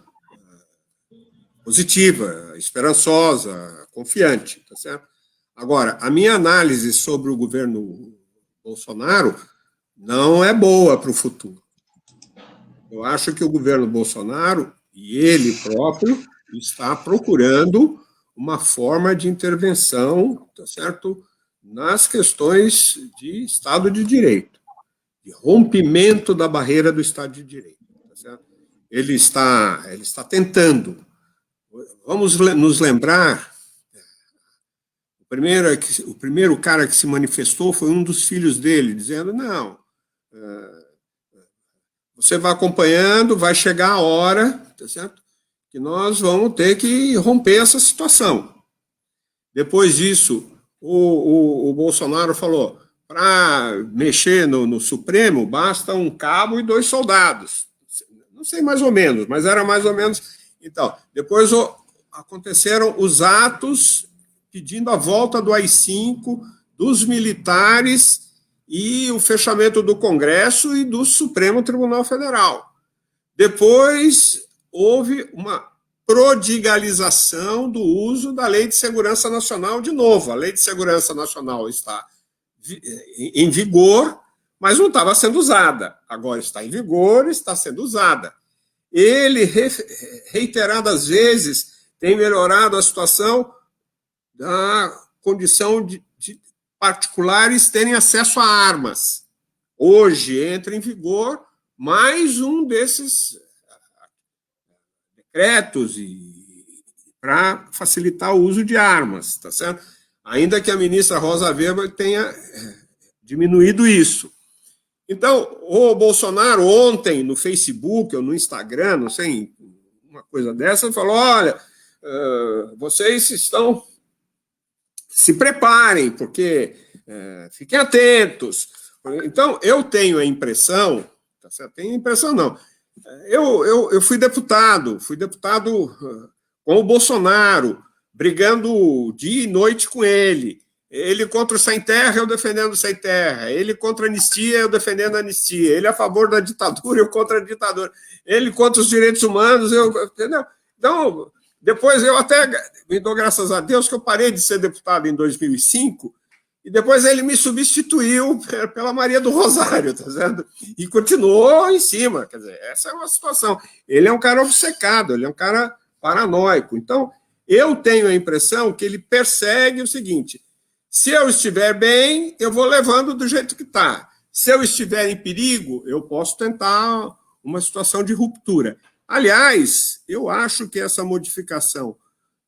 positiva, esperançosa, confiante, tá certo? Agora, a minha análise sobre o governo Bolsonaro não é boa para o futuro. Eu acho que o governo Bolsonaro, e ele próprio, está procurando uma forma de intervenção, tá certo, nas questões de Estado de Direito, de rompimento da barreira do Estado de Direito. Tá certo? Ele está tentando. Vamos nos lembrar, o primeiro cara que se manifestou foi um dos filhos dele, dizendo, não, você vai acompanhando, vai chegar a hora, tá certo? Que nós vamos ter que romper essa situação. Depois disso, o Bolsonaro falou, para mexer no Supremo, basta um cabo e 2 soldados. Não sei mais ou menos, mas era mais ou menos... Então, depois aconteceram os atos pedindo a volta do AI-5, dos militares e o fechamento do Congresso e do Supremo Tribunal Federal. Depois, houve uma prodigalização do uso da Lei de Segurança Nacional de novo. A Lei de Segurança Nacional está em vigor, mas não estava sendo usada. Agora está em vigor, está sendo usada. Ele, reiteradas vezes, tem melhorado a situação da condição de particulares terem acesso a armas. Hoje entra em vigor mais um desses decretos para facilitar o uso de armas, tá certo? Ainda que a ministra Rosa Weber tenha diminuído isso. Então, o Bolsonaro ontem no Facebook ou no Instagram, não sei, uma coisa dessa, falou, olha, vocês se preparem, porque fiquem atentos. Então, eu tenho a impressão, tá certo? Tenho impressão não, eu fui deputado com o Bolsonaro, brigando dia e noite com ele. Ele contra o sem terra, eu defendendo o sem terra. Ele contra a anistia, eu defendendo a anistia. Ele a favor da ditadura, eu contra a ditadura. Ele contra os direitos humanos, entendeu? Então, depois eu até me dou graças a Deus que eu parei de ser deputado em 2005 e depois ele me substituiu pela Maria do Rosário, tá vendo? E continuou em cima. Quer dizer, essa é uma situação. Ele é um cara obcecado, ele é um cara paranoico. Então, eu tenho a impressão que ele persegue o seguinte: se eu estiver bem, eu vou levando do jeito que está. Se eu estiver em perigo, eu posso tentar uma situação de ruptura. Aliás, eu acho que essa modificação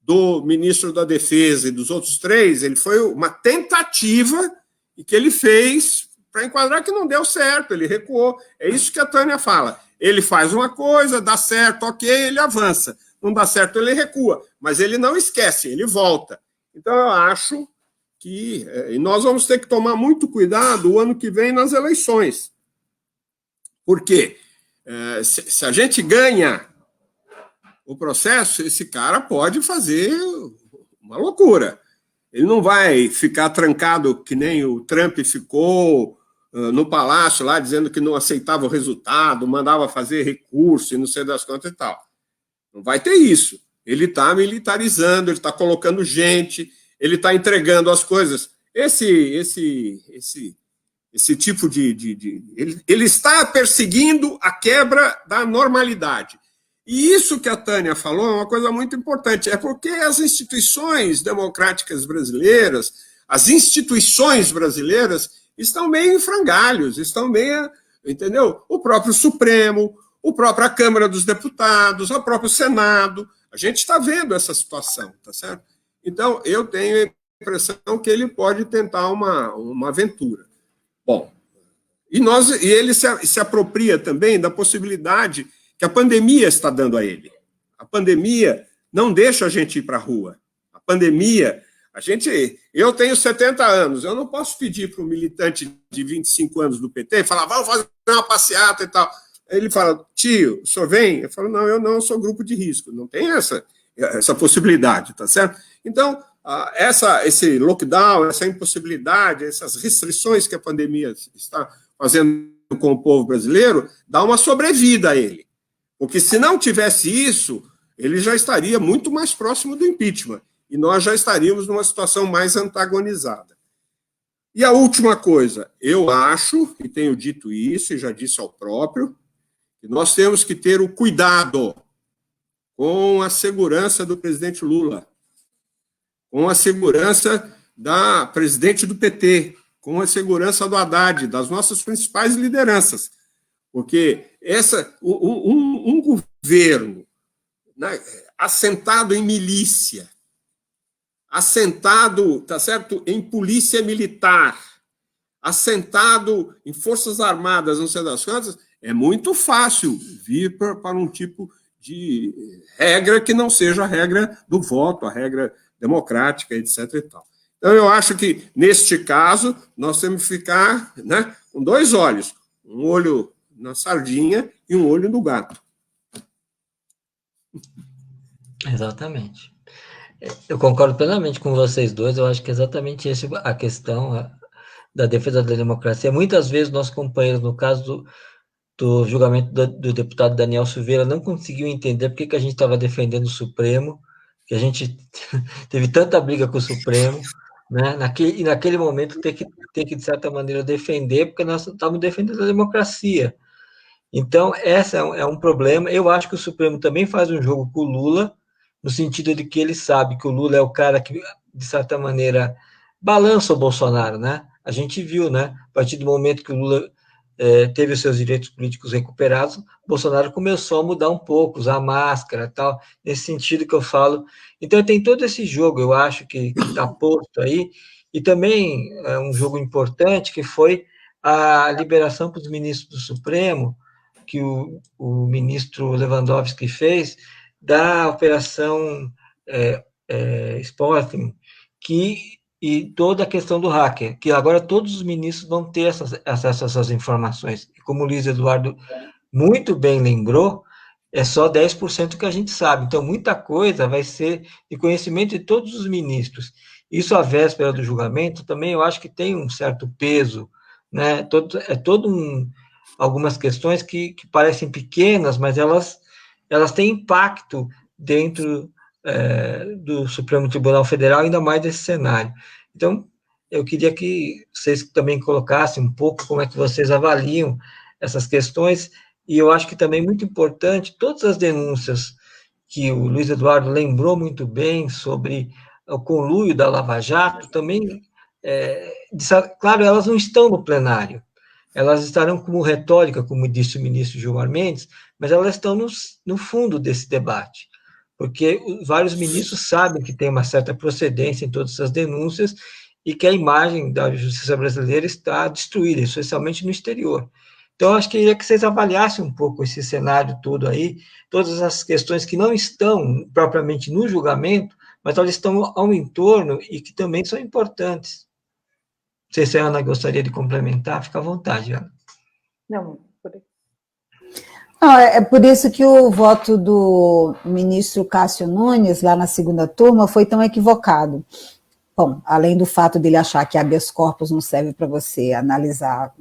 do ministro da Defesa e dos outros 3, ele foi uma tentativa e que ele fez para enquadrar que não deu certo, ele recuou. É isso que a Tânia fala. Ele faz uma coisa, dá certo, ok, ele avança. Não dá certo, ele recua. Mas ele não esquece, ele volta. Então, eu acho que nós vamos ter que tomar muito cuidado o ano que vem nas eleições. Por quê? Se a gente ganha o processo, esse cara pode fazer uma loucura. Ele não vai ficar trancado que nem o Trump ficou no palácio lá, dizendo que não aceitava o resultado, mandava fazer recurso e não sei das quantas e tal. Não vai ter isso. Ele está militarizando, ele está colocando gente, ele está entregando as coisas. Esse tipo ele está perseguindo a quebra da normalidade. E isso que a Tânia falou é uma coisa muito importante, é porque as instituições democráticas brasileiras, as instituições brasileiras, estão meio em frangalhos, estão meio, entendeu? O próprio Supremo, a própria Câmara dos Deputados, o próprio Senado, a gente está vendo essa situação, tá certo? Então, eu tenho a impressão que ele pode tentar uma aventura. Bom, e ele se apropria também da possibilidade que a pandemia está dando a ele. A pandemia não deixa a gente ir para a rua. A pandemia, eu tenho 70 anos, eu não posso pedir para um militante de 25 anos do PT e falar, vamos fazer uma passeata e tal. Ele fala, tio, o senhor vem? Eu falo, não, eu sou grupo de risco. Não tem essa possibilidade, tá certo? Então, esse lockdown, essa impossibilidade, essas restrições que a pandemia está fazendo com o povo brasileiro, dá uma sobrevida a ele. Porque se não tivesse isso, ele já estaria muito mais próximo do impeachment. E nós já estaríamos numa situação mais antagonizada. E a última coisa, eu acho, e tenho dito isso, e já disse ao próprio, que nós temos que ter o cuidado com a segurança do presidente Lula, com a segurança da presidente do PT, com a segurança do Haddad, das nossas principais lideranças. Porque um governo, né, assentado em milícia, assentado, tá certo, em polícia militar, assentado em forças armadas, não sei das quantas, é muito fácil vir para um tipo de regra que não seja a regra do voto, a regra democrática, etc. e tal. Então, eu acho que, neste caso, nós temos que ficar, né, com dois olhos, um olho na sardinha e um olho no gato. Exatamente. Eu concordo plenamente com vocês dois, eu acho que é exatamente essa a questão da defesa da democracia. Muitas vezes, nossos companheiros, no caso do julgamento do deputado Daniel Silveira, não conseguiu entender por que a gente estava defendendo o Supremo, que a gente teve tanta briga com o Supremo, né? Naquele momento ter que, de certa maneira, defender, porque nós estamos defendendo a democracia. Então, esse é um problema. Eu acho que o Supremo também faz um jogo com o Lula, no sentido de que ele sabe que o Lula é o cara que, de certa maneira, balança o Bolsonaro, né? A gente viu, né? A partir do momento que o Lula teve os seus direitos políticos recuperados, Bolsonaro começou a mudar um pouco, usar máscara e tal, nesse sentido que eu falo. Então, tem todo esse jogo, eu acho, que está posto aí, e também um jogo importante, que foi a liberação para os ministros do Supremo, que o ministro Lewandowski fez, da operação Sporting, e toda a questão do hacker, que agora todos os ministros vão ter acesso a essas informações. E como o Luiz Eduardo muito bem lembrou, é só 10% que a gente sabe. Então, muita coisa vai ser de conhecimento de todos os ministros. Isso, à véspera do julgamento, também eu acho que tem um certo peso, né? Algumas questões que parecem pequenas, mas elas têm impacto dentro do Supremo Tribunal Federal, ainda mais desse cenário. Então, eu queria que vocês também colocassem um pouco como é que vocês avaliam essas questões, e eu acho que também é muito importante, todas as denúncias que o Luiz Eduardo lembrou muito bem sobre o conluio da Lava Jato, também, claro, elas não estão no plenário, elas estarão como retórica, como disse o ministro Gilmar Mendes, mas elas estão no fundo desse debate, porque vários ministros sabem que tem uma certa procedência em todas essas denúncias e que a imagem da justiça brasileira está destruída, especialmente no exterior. Então, acho que eu queria que vocês avaliassem um pouco esse cenário todo aí, todas as questões que não estão propriamente no julgamento, mas elas estão ao entorno e que também são importantes. Não sei se a Ana gostaria de complementar, fica à vontade, Ana. Não, é por isso que o voto do ministro Cássio Nunes, lá na segunda turma, foi tão equivocado. Bom, além do fato dele achar que habeas corpus não serve para você analisar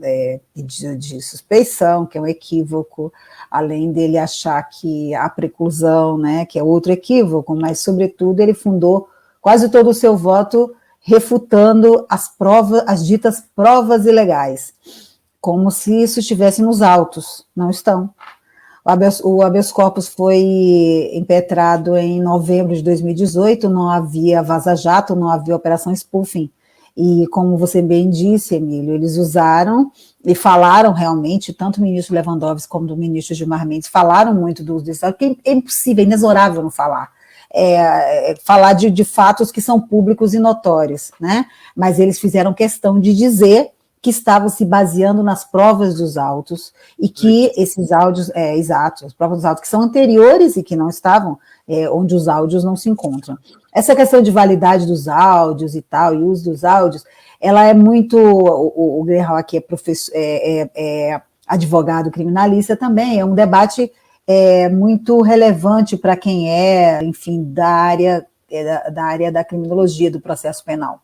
pedido de suspeição, que é um equívoco, além dele achar que a preclusão, né, que é outro equívoco, mas, sobretudo, ele fundou quase todo o seu voto refutando as ditas provas ilegais, como se isso estivesse nos autos. Não estão. O habeas corpus foi impetrado em novembro de 2018, não havia vaza-jato, não havia operação spoofing. E como você bem disse, Emílio, eles usaram e falaram realmente, tanto o ministro Lewandowski como o ministro Gilmar Mendes falaram muito do uso desses áudios, porque é impossível, é inexorável não falar. Falar de fatos que são públicos e notórios, né? Mas eles fizeram questão de dizer que estavam se baseando nas provas dos autos e que esses áudios, exato, as provas dos autos que são anteriores e que não estavam, onde os áudios não se encontram. Essa questão de validade dos áudios e tal, e uso dos áudios, ela é muito, o Graham aqui é professor, advogado criminalista também, é um debate muito relevante para quem enfim, da área da criminologia, do processo penal.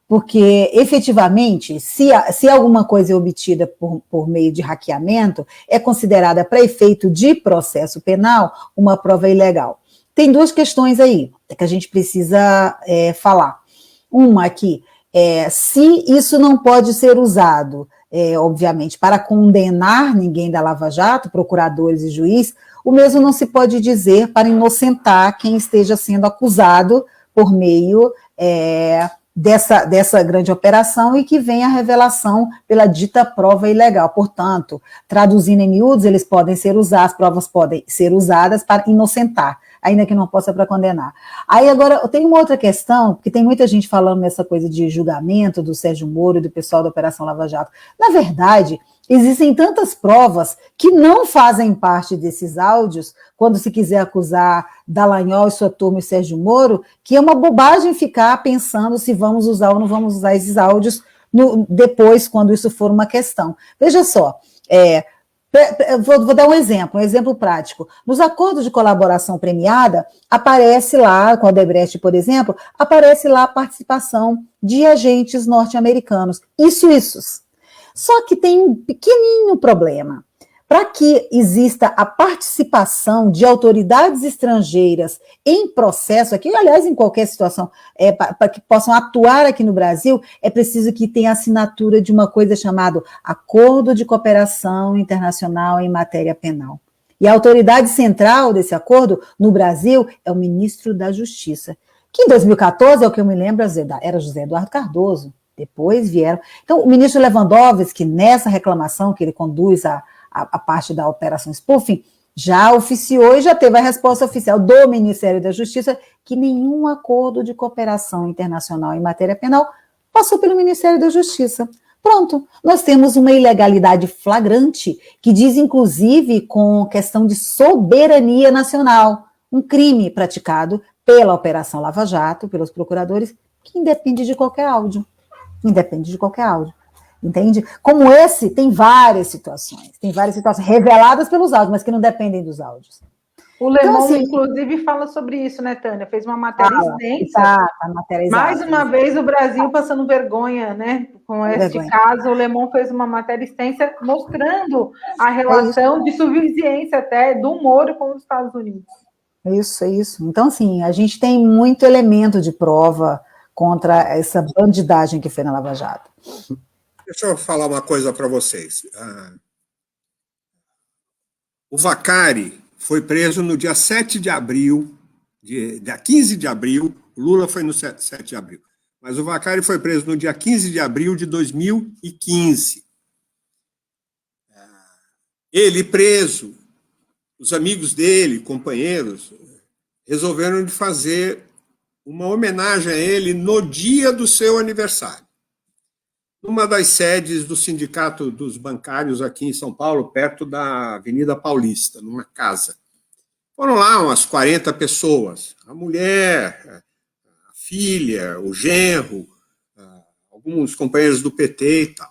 Porque, efetivamente, se alguma coisa é obtida por meio de hackeamento, é considerada, para efeito de processo penal, uma prova ilegal. Tem duas questões aí que a gente precisa falar. Uma aqui, se isso não pode ser usado, obviamente, para condenar ninguém da Lava Jato, procuradores e juiz, o mesmo não se pode dizer para inocentar quem esteja sendo acusado por meio dessa grande operação e que vem a revelação pela dita prova ilegal. Portanto, traduzindo em miúdos, eles podem ser usados, as provas podem ser usadas para inocentar, ainda que não possa para condenar. Aí agora, eu tenho uma outra questão, porque tem muita gente falando nessa coisa de julgamento do Sérgio Moro e do pessoal da Operação Lava Jato. Na verdade, existem tantas provas que não fazem parte desses áudios, quando se quiser acusar Dallagnol e sua turma e Sérgio Moro, que é uma bobagem ficar pensando se vamos usar ou não vamos usar esses áudios depois, quando isso for uma questão. Veja só, vou dar um exemplo prático. Nos acordos de colaboração premiada, aparece lá, com a Odebrecht, por exemplo, aparece lá a participação de agentes norte-americanos. Isso. Só que tem um pequenino problema. Para que exista a participação de autoridades estrangeiras em processo aqui, aliás, em qualquer situação, para que possam atuar aqui no Brasil, é preciso que tenha assinatura de uma coisa chamada Acordo de Cooperação Internacional em Matéria Penal. E a autoridade central desse acordo, no Brasil, é o ministro da Justiça, que em 2014, é o que eu me lembro, era José Eduardo Cardoso. Depois vieram. Então, o ministro Lewandowski, nessa reclamação que ele conduz a parte da Operação Spoofing, já oficiou e já teve a resposta oficial do Ministério da Justiça que nenhum acordo de cooperação internacional em matéria penal passou pelo Ministério da Justiça. Pronto, nós temos uma ilegalidade flagrante que diz, inclusive, com questão de soberania nacional, um crime praticado pela Operação Lava Jato, pelos procuradores, que independe de qualquer áudio. Entende? Como esse, tem várias situações reveladas pelos áudios, mas que não dependem dos áudios. O Le Monde, assim, inclusive, fala sobre isso, né, Tânia? Fez uma matéria extensa. A matéria exata. Mais uma vez, o Brasil passando vergonha, né? Com este caso, o Le Monde fez uma matéria extensa mostrando a relação de subserviência até do Moro com os Estados Unidos. Isso. Então, assim, a gente tem muito elemento de prova contra essa bandidagem que foi na Lava Jato. Deixa eu falar uma coisa para vocês. O Vacari foi preso no dia 7 de abril, dia 15 de abril, o Lula foi no 7 de abril, mas o Vacari foi preso no dia 15 de abril de 2015. Ele preso, os amigos dele, companheiros, resolveram fazer uma homenagem a ele no dia do seu aniversário, numa das sedes do Sindicato dos Bancários aqui em São Paulo, perto da Avenida Paulista, numa casa. Foram lá umas 40 pessoas, a mulher, a filha, o genro, alguns companheiros do PT e tal.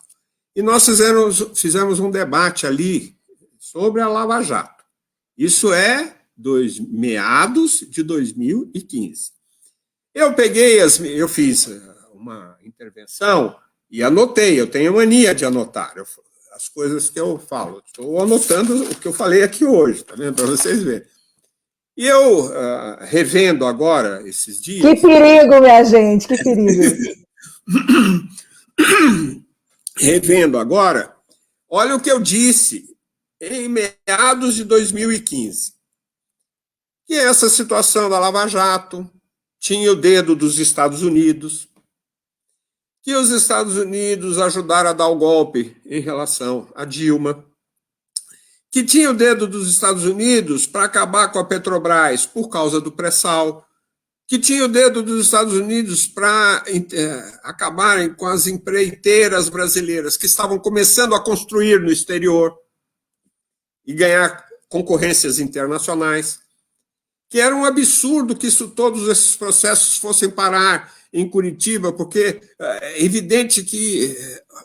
E nós fizemos um debate ali sobre a Lava Jato. Isso é meados de 2015. Eu fiz uma intervenção e anotei, eu tenho mania de anotar as coisas que eu falo. Estou anotando o que eu falei aqui hoje, tá vendo? Para vocês verem. E eu, revendo agora esses dias... Que perigo, minha gente, que perigo. Revendo agora, olha o que eu disse em meados de 2015. Que essa situação da Lava Jato tinha o dedo dos Estados Unidos, que os Estados Unidos ajudaram a dar o golpe em relação a Dilma, que tinha o dedo dos Estados Unidos para acabar com a Petrobras por causa do pré-sal, que tinha o dedo dos Estados Unidos para acabarem com as empreiteiras brasileiras que estavam começando a construir no exterior e ganhar concorrências internacionais, que era um absurdo que todos esses processos fossem parar em Curitiba, porque é evidente que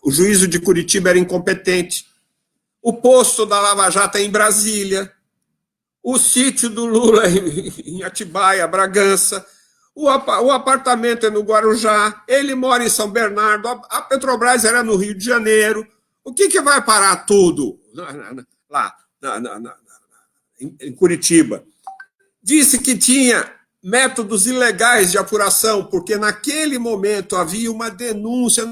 o juízo de Curitiba era incompetente, o posto da Lava Jato é em Brasília, o sítio do Lula em Atibaia, Bragança, o apartamento é no Guarujá, ele mora em São Bernardo, a Petrobras era no Rio de Janeiro. O que vai parar tudo lá em Curitiba? Disse que tinha métodos ilegais de apuração, porque naquele momento havia uma denúncia,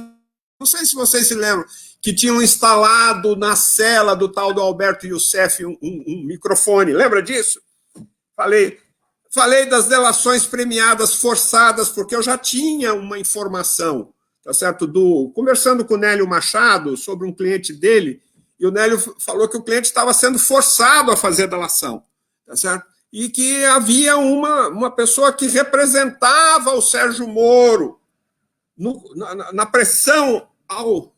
não sei se vocês se lembram, que tinham instalado na cela do tal do Alberto Youssef um microfone. Lembra disso? Falei das delações premiadas forçadas, porque eu já tinha uma informação, tá certo? Conversando com o Nélio Machado sobre um cliente dele, e o Nélio falou que o cliente estava sendo forçado a fazer delação, tá certo? E que havia uma pessoa que representava o Sérgio Moro na pressão ao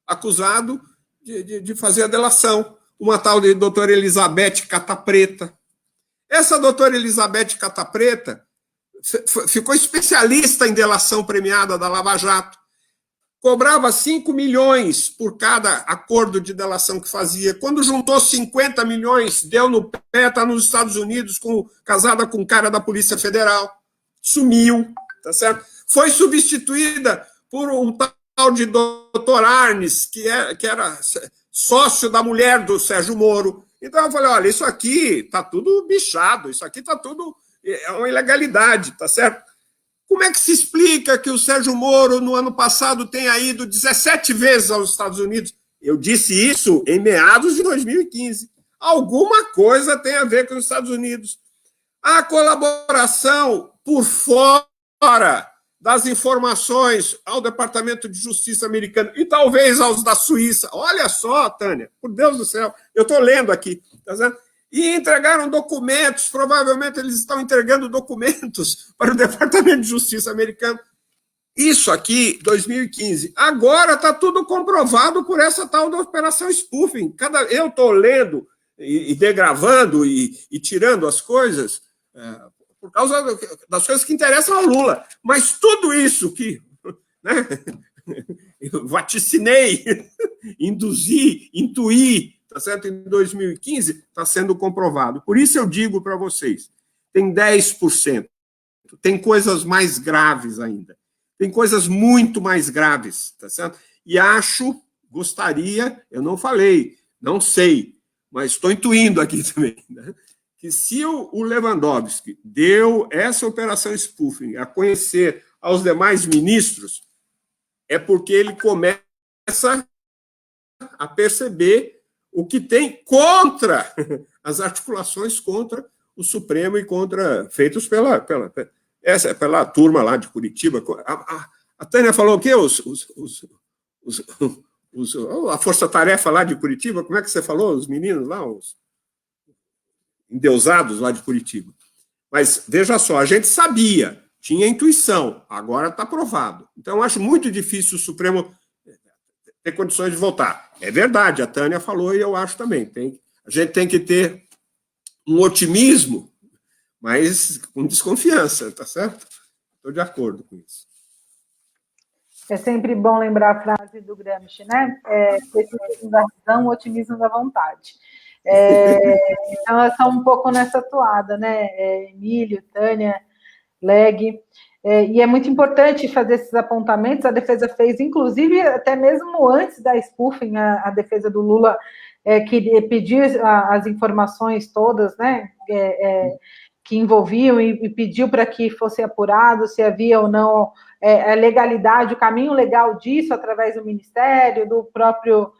acusado de fazer a delação, uma tal de doutora Elizabeth Catapreta. Essa doutora Elizabeth Catapreta ficou especialista em delação premiada da Lava Jato, cobrava 5 milhões por cada acordo de delação que fazia. Quando juntou 50 milhões, deu no pé, está nos Estados Unidos, casada com um cara da Polícia Federal, sumiu, tá certo? Foi substituída por um tal de doutor Arnes, que era sócio da mulher do Sérgio Moro. Então eu falei, olha, isso aqui está tudo bichado, isso aqui está tudo... é uma ilegalidade, tá certo? Como é que se explica que o Sérgio Moro, no ano passado, tenha ido 17 vezes aos Estados Unidos? Eu disse isso em meados de 2015. Alguma coisa tem a ver com os Estados Unidos. A colaboração por fora das informações ao Departamento de Justiça americano e talvez aos da Suíça. Olha só, Tânia, por Deus do céu, eu estou lendo aqui, tá certo? E entregaram documentos, provavelmente eles estão entregando documentos para o Departamento de Justiça americano. Isso aqui, 2015. Agora está tudo comprovado por essa tal da Operação Spoofing. Eu estou lendo e degravando e tirando as coisas por causa das coisas que interessam ao Lula. Mas tudo isso que, né, eu vaticinei, induzi, intuí, tá certo? Em 2015, está sendo comprovado. Por isso eu digo para vocês, tem 10%. Tem coisas mais graves ainda. Tem coisas muito mais graves, tá certo? E gostaria, eu não falei, não sei, mas estou intuindo aqui também, né? Que se o Lewandowski deu essa operação spoofing a conhecer aos demais ministros, é porque ele começa a perceber o que tem contra as articulações contra o Supremo e feitos pela turma lá de Curitiba. A Tânia falou o quê? A força-tarefa lá de Curitiba, como é que você falou? Os meninos lá, os endeusados lá de Curitiba. Mas, veja só, a gente sabia, tinha intuição, agora está provado. Então, eu acho muito difícil o Supremo ter condições de voltar. É verdade, a Tânia falou e eu acho também. A gente tem que ter um otimismo, mas com desconfiança, tá certo? Estou de acordo com isso. É sempre bom lembrar a frase do Gramsci, né? Pessimismo da razão, otimismo da vontade. Então, elas estão um pouco nessa toada, né? Emílio, Tânia, Leg. E é muito importante fazer esses apontamentos. A defesa fez, inclusive, até mesmo antes da spoofing, a defesa do Lula, que pediu as informações todas, né? Que envolviam e pediu para que fosse apurado se havia ou não a legalidade, o caminho legal disso, através do Ministério, do próprio,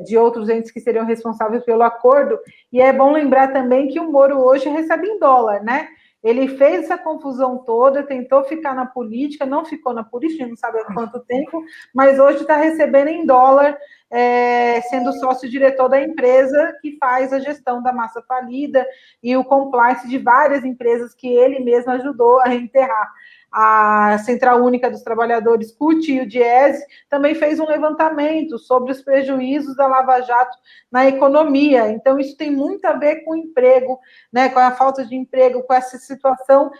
de outros entes que seriam responsáveis pelo acordo. E é bom lembrar também que o Moro hoje recebe em dólar, né? Ele fez essa confusão toda, tentou ficar na política, não ficou na política, não sabe há quanto tempo, mas hoje está recebendo em dólar, sendo sócio-diretor da empresa que faz a gestão da massa falida e o compliance de várias empresas que ele mesmo ajudou a enterrar. A Central Única dos Trabalhadores, CUT, e o Diese também fez um levantamento sobre os prejuízos da Lava Jato na economia. Então, isso tem muito a ver com o emprego, né, com a falta de emprego, com essa situação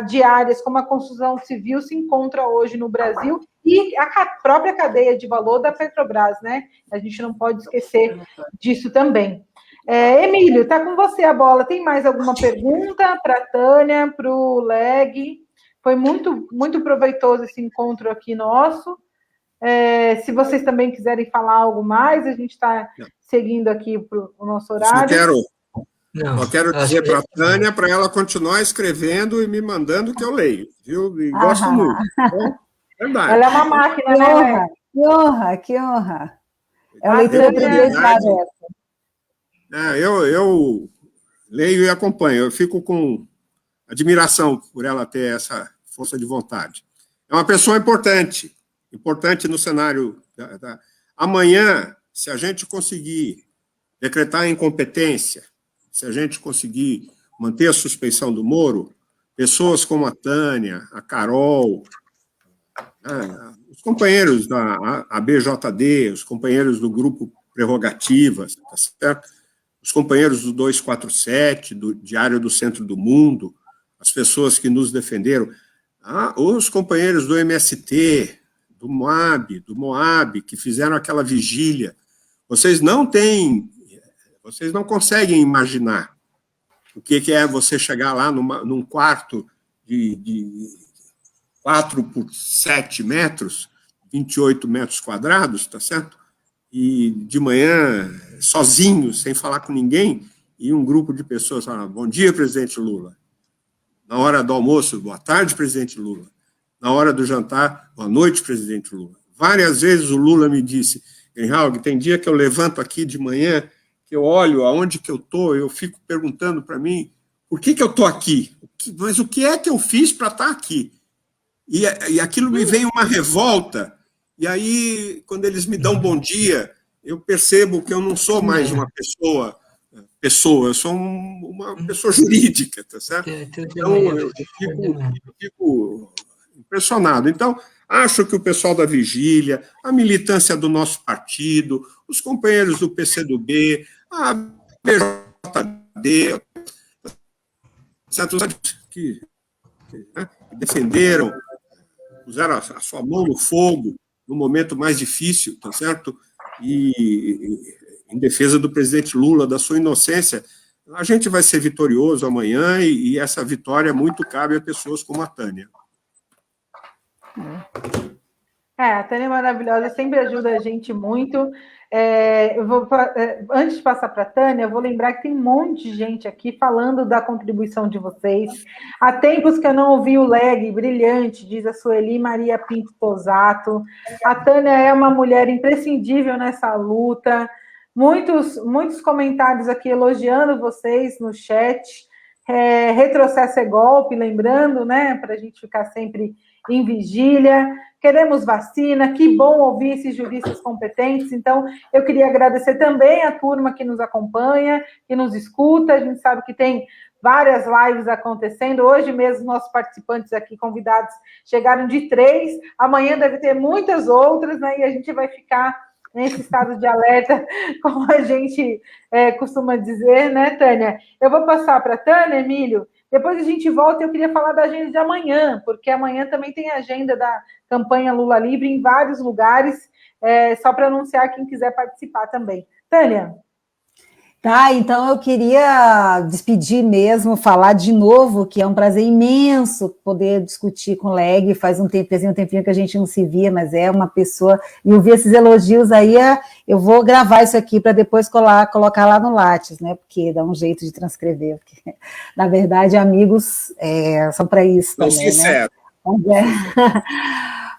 de áreas como a construção civil se encontra hoje no Brasil, e a própria cadeia de valor da Petrobras, né? A gente não pode esquecer disso também. Emílio, está com você a bola. Tem mais alguma pergunta para a Tânia, para o Leg? Foi muito, muito proveitoso esse encontro aqui nosso. Se vocês também quiserem falar algo mais, a gente está seguindo aqui para o nosso horário. Só quero dizer para a Tânia, para ela continuar escrevendo e me mandando que eu leio, viu? E gosto muito. Então, verdade. Ela é uma máquina, né? Que honra, que honra. É uma leitura privilegiada essa. Eu leio e acompanho. Eu fico com admiração por ela ter essa força de vontade. É uma pessoa importante no cenário. Amanhã, se a gente conseguir decretar a incompetência, se a gente conseguir manter a suspeição do Moro, pessoas como a Tânia, a Carol, os companheiros da ABJD, os companheiros do Grupo Prerrogativas, tá certo? Os companheiros do 247, do Diário do Centro do Mundo, as pessoas que nos defenderam, os companheiros do MST, do Moab, que fizeram aquela vigília. Vocês não conseguem imaginar o que é você chegar lá num quarto de 4 por 7 metros, 28 metros quadrados, tá certo? E de manhã, sozinho, sem falar com ninguém, e um grupo de pessoas falando: bom dia, presidente Lula. Na hora do almoço, boa tarde, presidente Lula. Na hora do jantar, boa noite, presidente Lula. Várias vezes o Lula me disse: Greenhalgh, tem dia que eu levanto aqui de manhã, que eu olho aonde que eu estou, eu fico perguntando para mim, por que eu estou aqui? Mas o que é que eu fiz para estar aqui? E aquilo me vem uma revolta, e aí, quando eles me dão bom dia, eu percebo que eu não sou mais uma pessoa, eu sou uma pessoa jurídica, tá certo? Então, eu fico impressionado. Então, acho que o pessoal da Vigília, a militância do nosso partido, os companheiros do PCdoB, a BJD, certos que defenderam, puseram a sua mão no fogo no momento mais difícil, tá certo? E em defesa do presidente Lula, da sua inocência, a gente vai ser vitorioso amanhã, e essa vitória muito cabe a pessoas como a Tânia. A Tânia é maravilhosa, sempre ajuda a gente muito. Antes de passar para a Tânia, eu vou lembrar que tem um monte de gente aqui falando da contribuição de vocês. Há tempos que eu não ouvi o Leg brilhante, diz a Sueli Maria Pinto Tosato. A Tânia é uma mulher imprescindível nessa luta. Muitos comentários aqui elogiando vocês no chat. Retrocesso é golpe, lembrando, né, para a gente ficar sempre em vigília. Queremos vacina, que bom ouvir esses juristas competentes. Então, eu queria agradecer também a turma que nos acompanha, que nos escuta. A gente sabe que tem várias lives acontecendo. Hoje mesmo, nossos participantes aqui, convidados, chegaram de 3. Amanhã deve ter muitas outras, né? E a gente vai ficar nesse estado de alerta, como a gente costuma dizer, né, Tânia? Eu vou passar para a Tânia, Emílio. Depois a gente volta e eu queria falar da agenda de amanhã, porque amanhã também tem a agenda da campanha Lula Livre em vários lugares, só para anunciar quem quiser participar também. Tânia? Tá, então eu queria despedir mesmo, falar de novo que é um prazer imenso poder discutir com o Leg. Faz um tempinho que a gente não se via, mas é uma pessoa, e ouvir esses elogios aí, eu vou gravar isso aqui para depois colocar lá no Lattes, né, porque dá um jeito de transcrever, porque, na verdade, amigos são para isso também, sincero, né?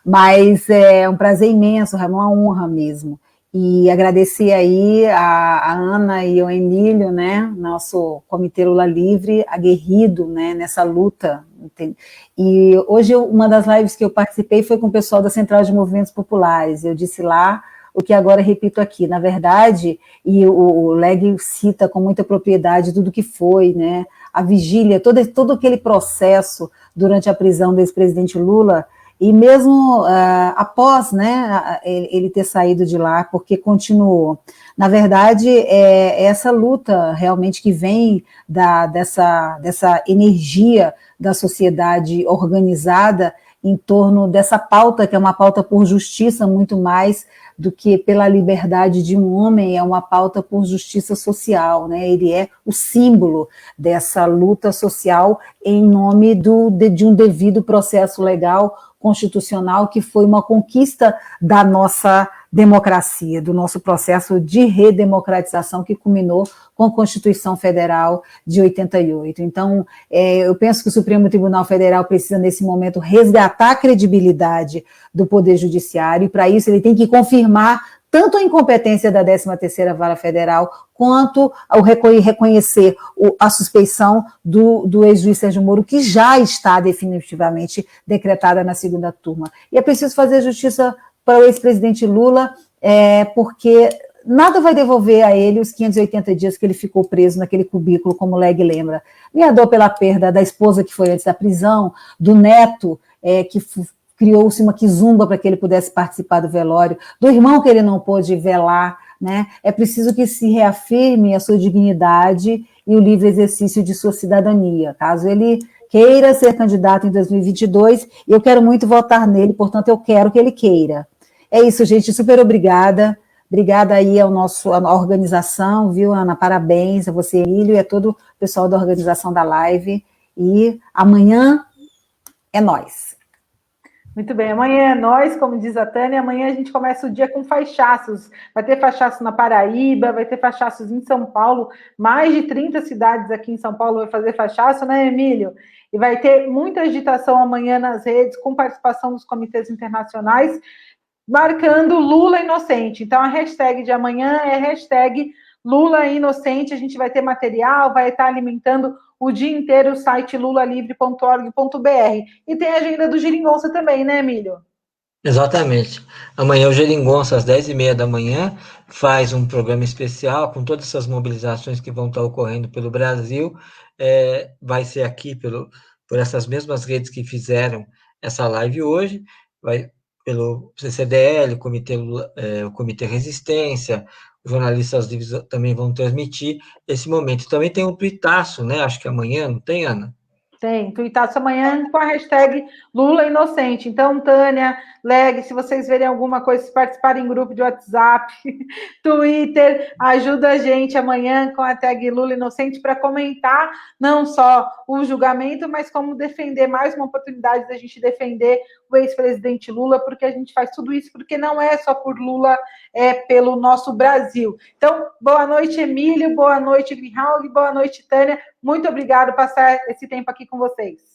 Mas é um prazer imenso, é uma honra mesmo. E agradecer aí a Ana e o Emílio, né, nosso Comitê Lula Livre, aguerrido, né, nessa luta. E hoje, uma das lives que eu participei foi com o pessoal da Central de Movimentos Populares. Eu disse lá o que agora repito aqui. Na verdade, e o Leg cita com muita propriedade tudo que foi, né, a vigília, todo aquele processo durante a prisão do ex-presidente Lula, e mesmo após, né, ele ter saído de lá, porque continuou. Na verdade, essa luta realmente que vem dessa energia da sociedade organizada em torno dessa pauta, que é uma pauta por justiça, muito mais do que pela liberdade de um homem, é uma pauta por justiça social, né? Ele é o símbolo dessa luta social em nome de um devido processo legal constitucional, que foi uma conquista da nossa democracia, do nosso processo de redemocratização que culminou com a Constituição Federal de 88. Então, eu penso que o Supremo Tribunal Federal precisa, nesse momento, resgatar a credibilidade do Poder Judiciário, e, para isso, ele tem que confirmar tanto a incompetência da 13ª Vara Federal, quanto ao reconhecer a suspeição do ex-juiz Sérgio Moro, que já está definitivamente decretada na segunda turma. E é preciso fazer justiça para o ex-presidente Lula, porque nada vai devolver a ele os 580 dias que ele ficou preso naquele cubículo, como o Leg lembra. Minha dor pela perda da esposa que foi antes da prisão, do neto que criou-se uma quizumba para que ele pudesse participar do velório, do irmão que ele não pôde velar, né? É preciso que se reafirme a sua dignidade e o livre exercício de sua cidadania. Caso ele queira ser candidato em 2022, eu quero muito votar nele, portanto, eu quero que ele queira. É isso, gente, super obrigada. Obrigada aí à organização, viu, Ana? Parabéns a você, Emílio, e a todo o pessoal da organização da live. E amanhã é nós. Muito bem, amanhã é nós, como diz a Tânia, amanhã a gente começa o dia com faixaços, vai ter faixaço na Paraíba, vai ter faixaços em São Paulo, mais de 30 cidades aqui em São Paulo vai fazer faixaço, né, Emílio? E vai ter muita agitação amanhã nas redes, com participação dos comitês internacionais, marcando Lula inocente. Então, a hashtag de amanhã é hashtag Lula inocente, a gente vai ter material, vai estar alimentando o dia inteiro o site lulalivre.org.br. E tem a agenda do Geringonça também, né, Emílio? Exatamente. Amanhã o Geringonça, às 10h30 da manhã, faz um programa especial com todas essas mobilizações que vão estar ocorrendo pelo Brasil. Vai ser aqui por essas mesmas redes que fizeram essa live hoje, vai pelo CCDL, o Comitê Resistência, os jornalistas livres também vão transmitir esse momento. Também tem um tuitaço, né? Acho que amanhã, não tem, Ana? Tem, tuitaço amanhã com a hashtag Lula Inocente. Então, Tânia, Leg, se vocês verem alguma coisa, se participarem em grupo de WhatsApp, Twitter, ajuda a gente amanhã com a tag Lula Inocente para comentar não só o julgamento, mas como defender mais uma oportunidade da gente defender o ex-presidente Lula, porque a gente faz tudo isso porque não é só por Lula, é pelo nosso Brasil. Então, boa noite, Emílio, boa noite, Grihalg, boa noite, Tânia. Muito obrigado por passar esse tempo aqui com vocês.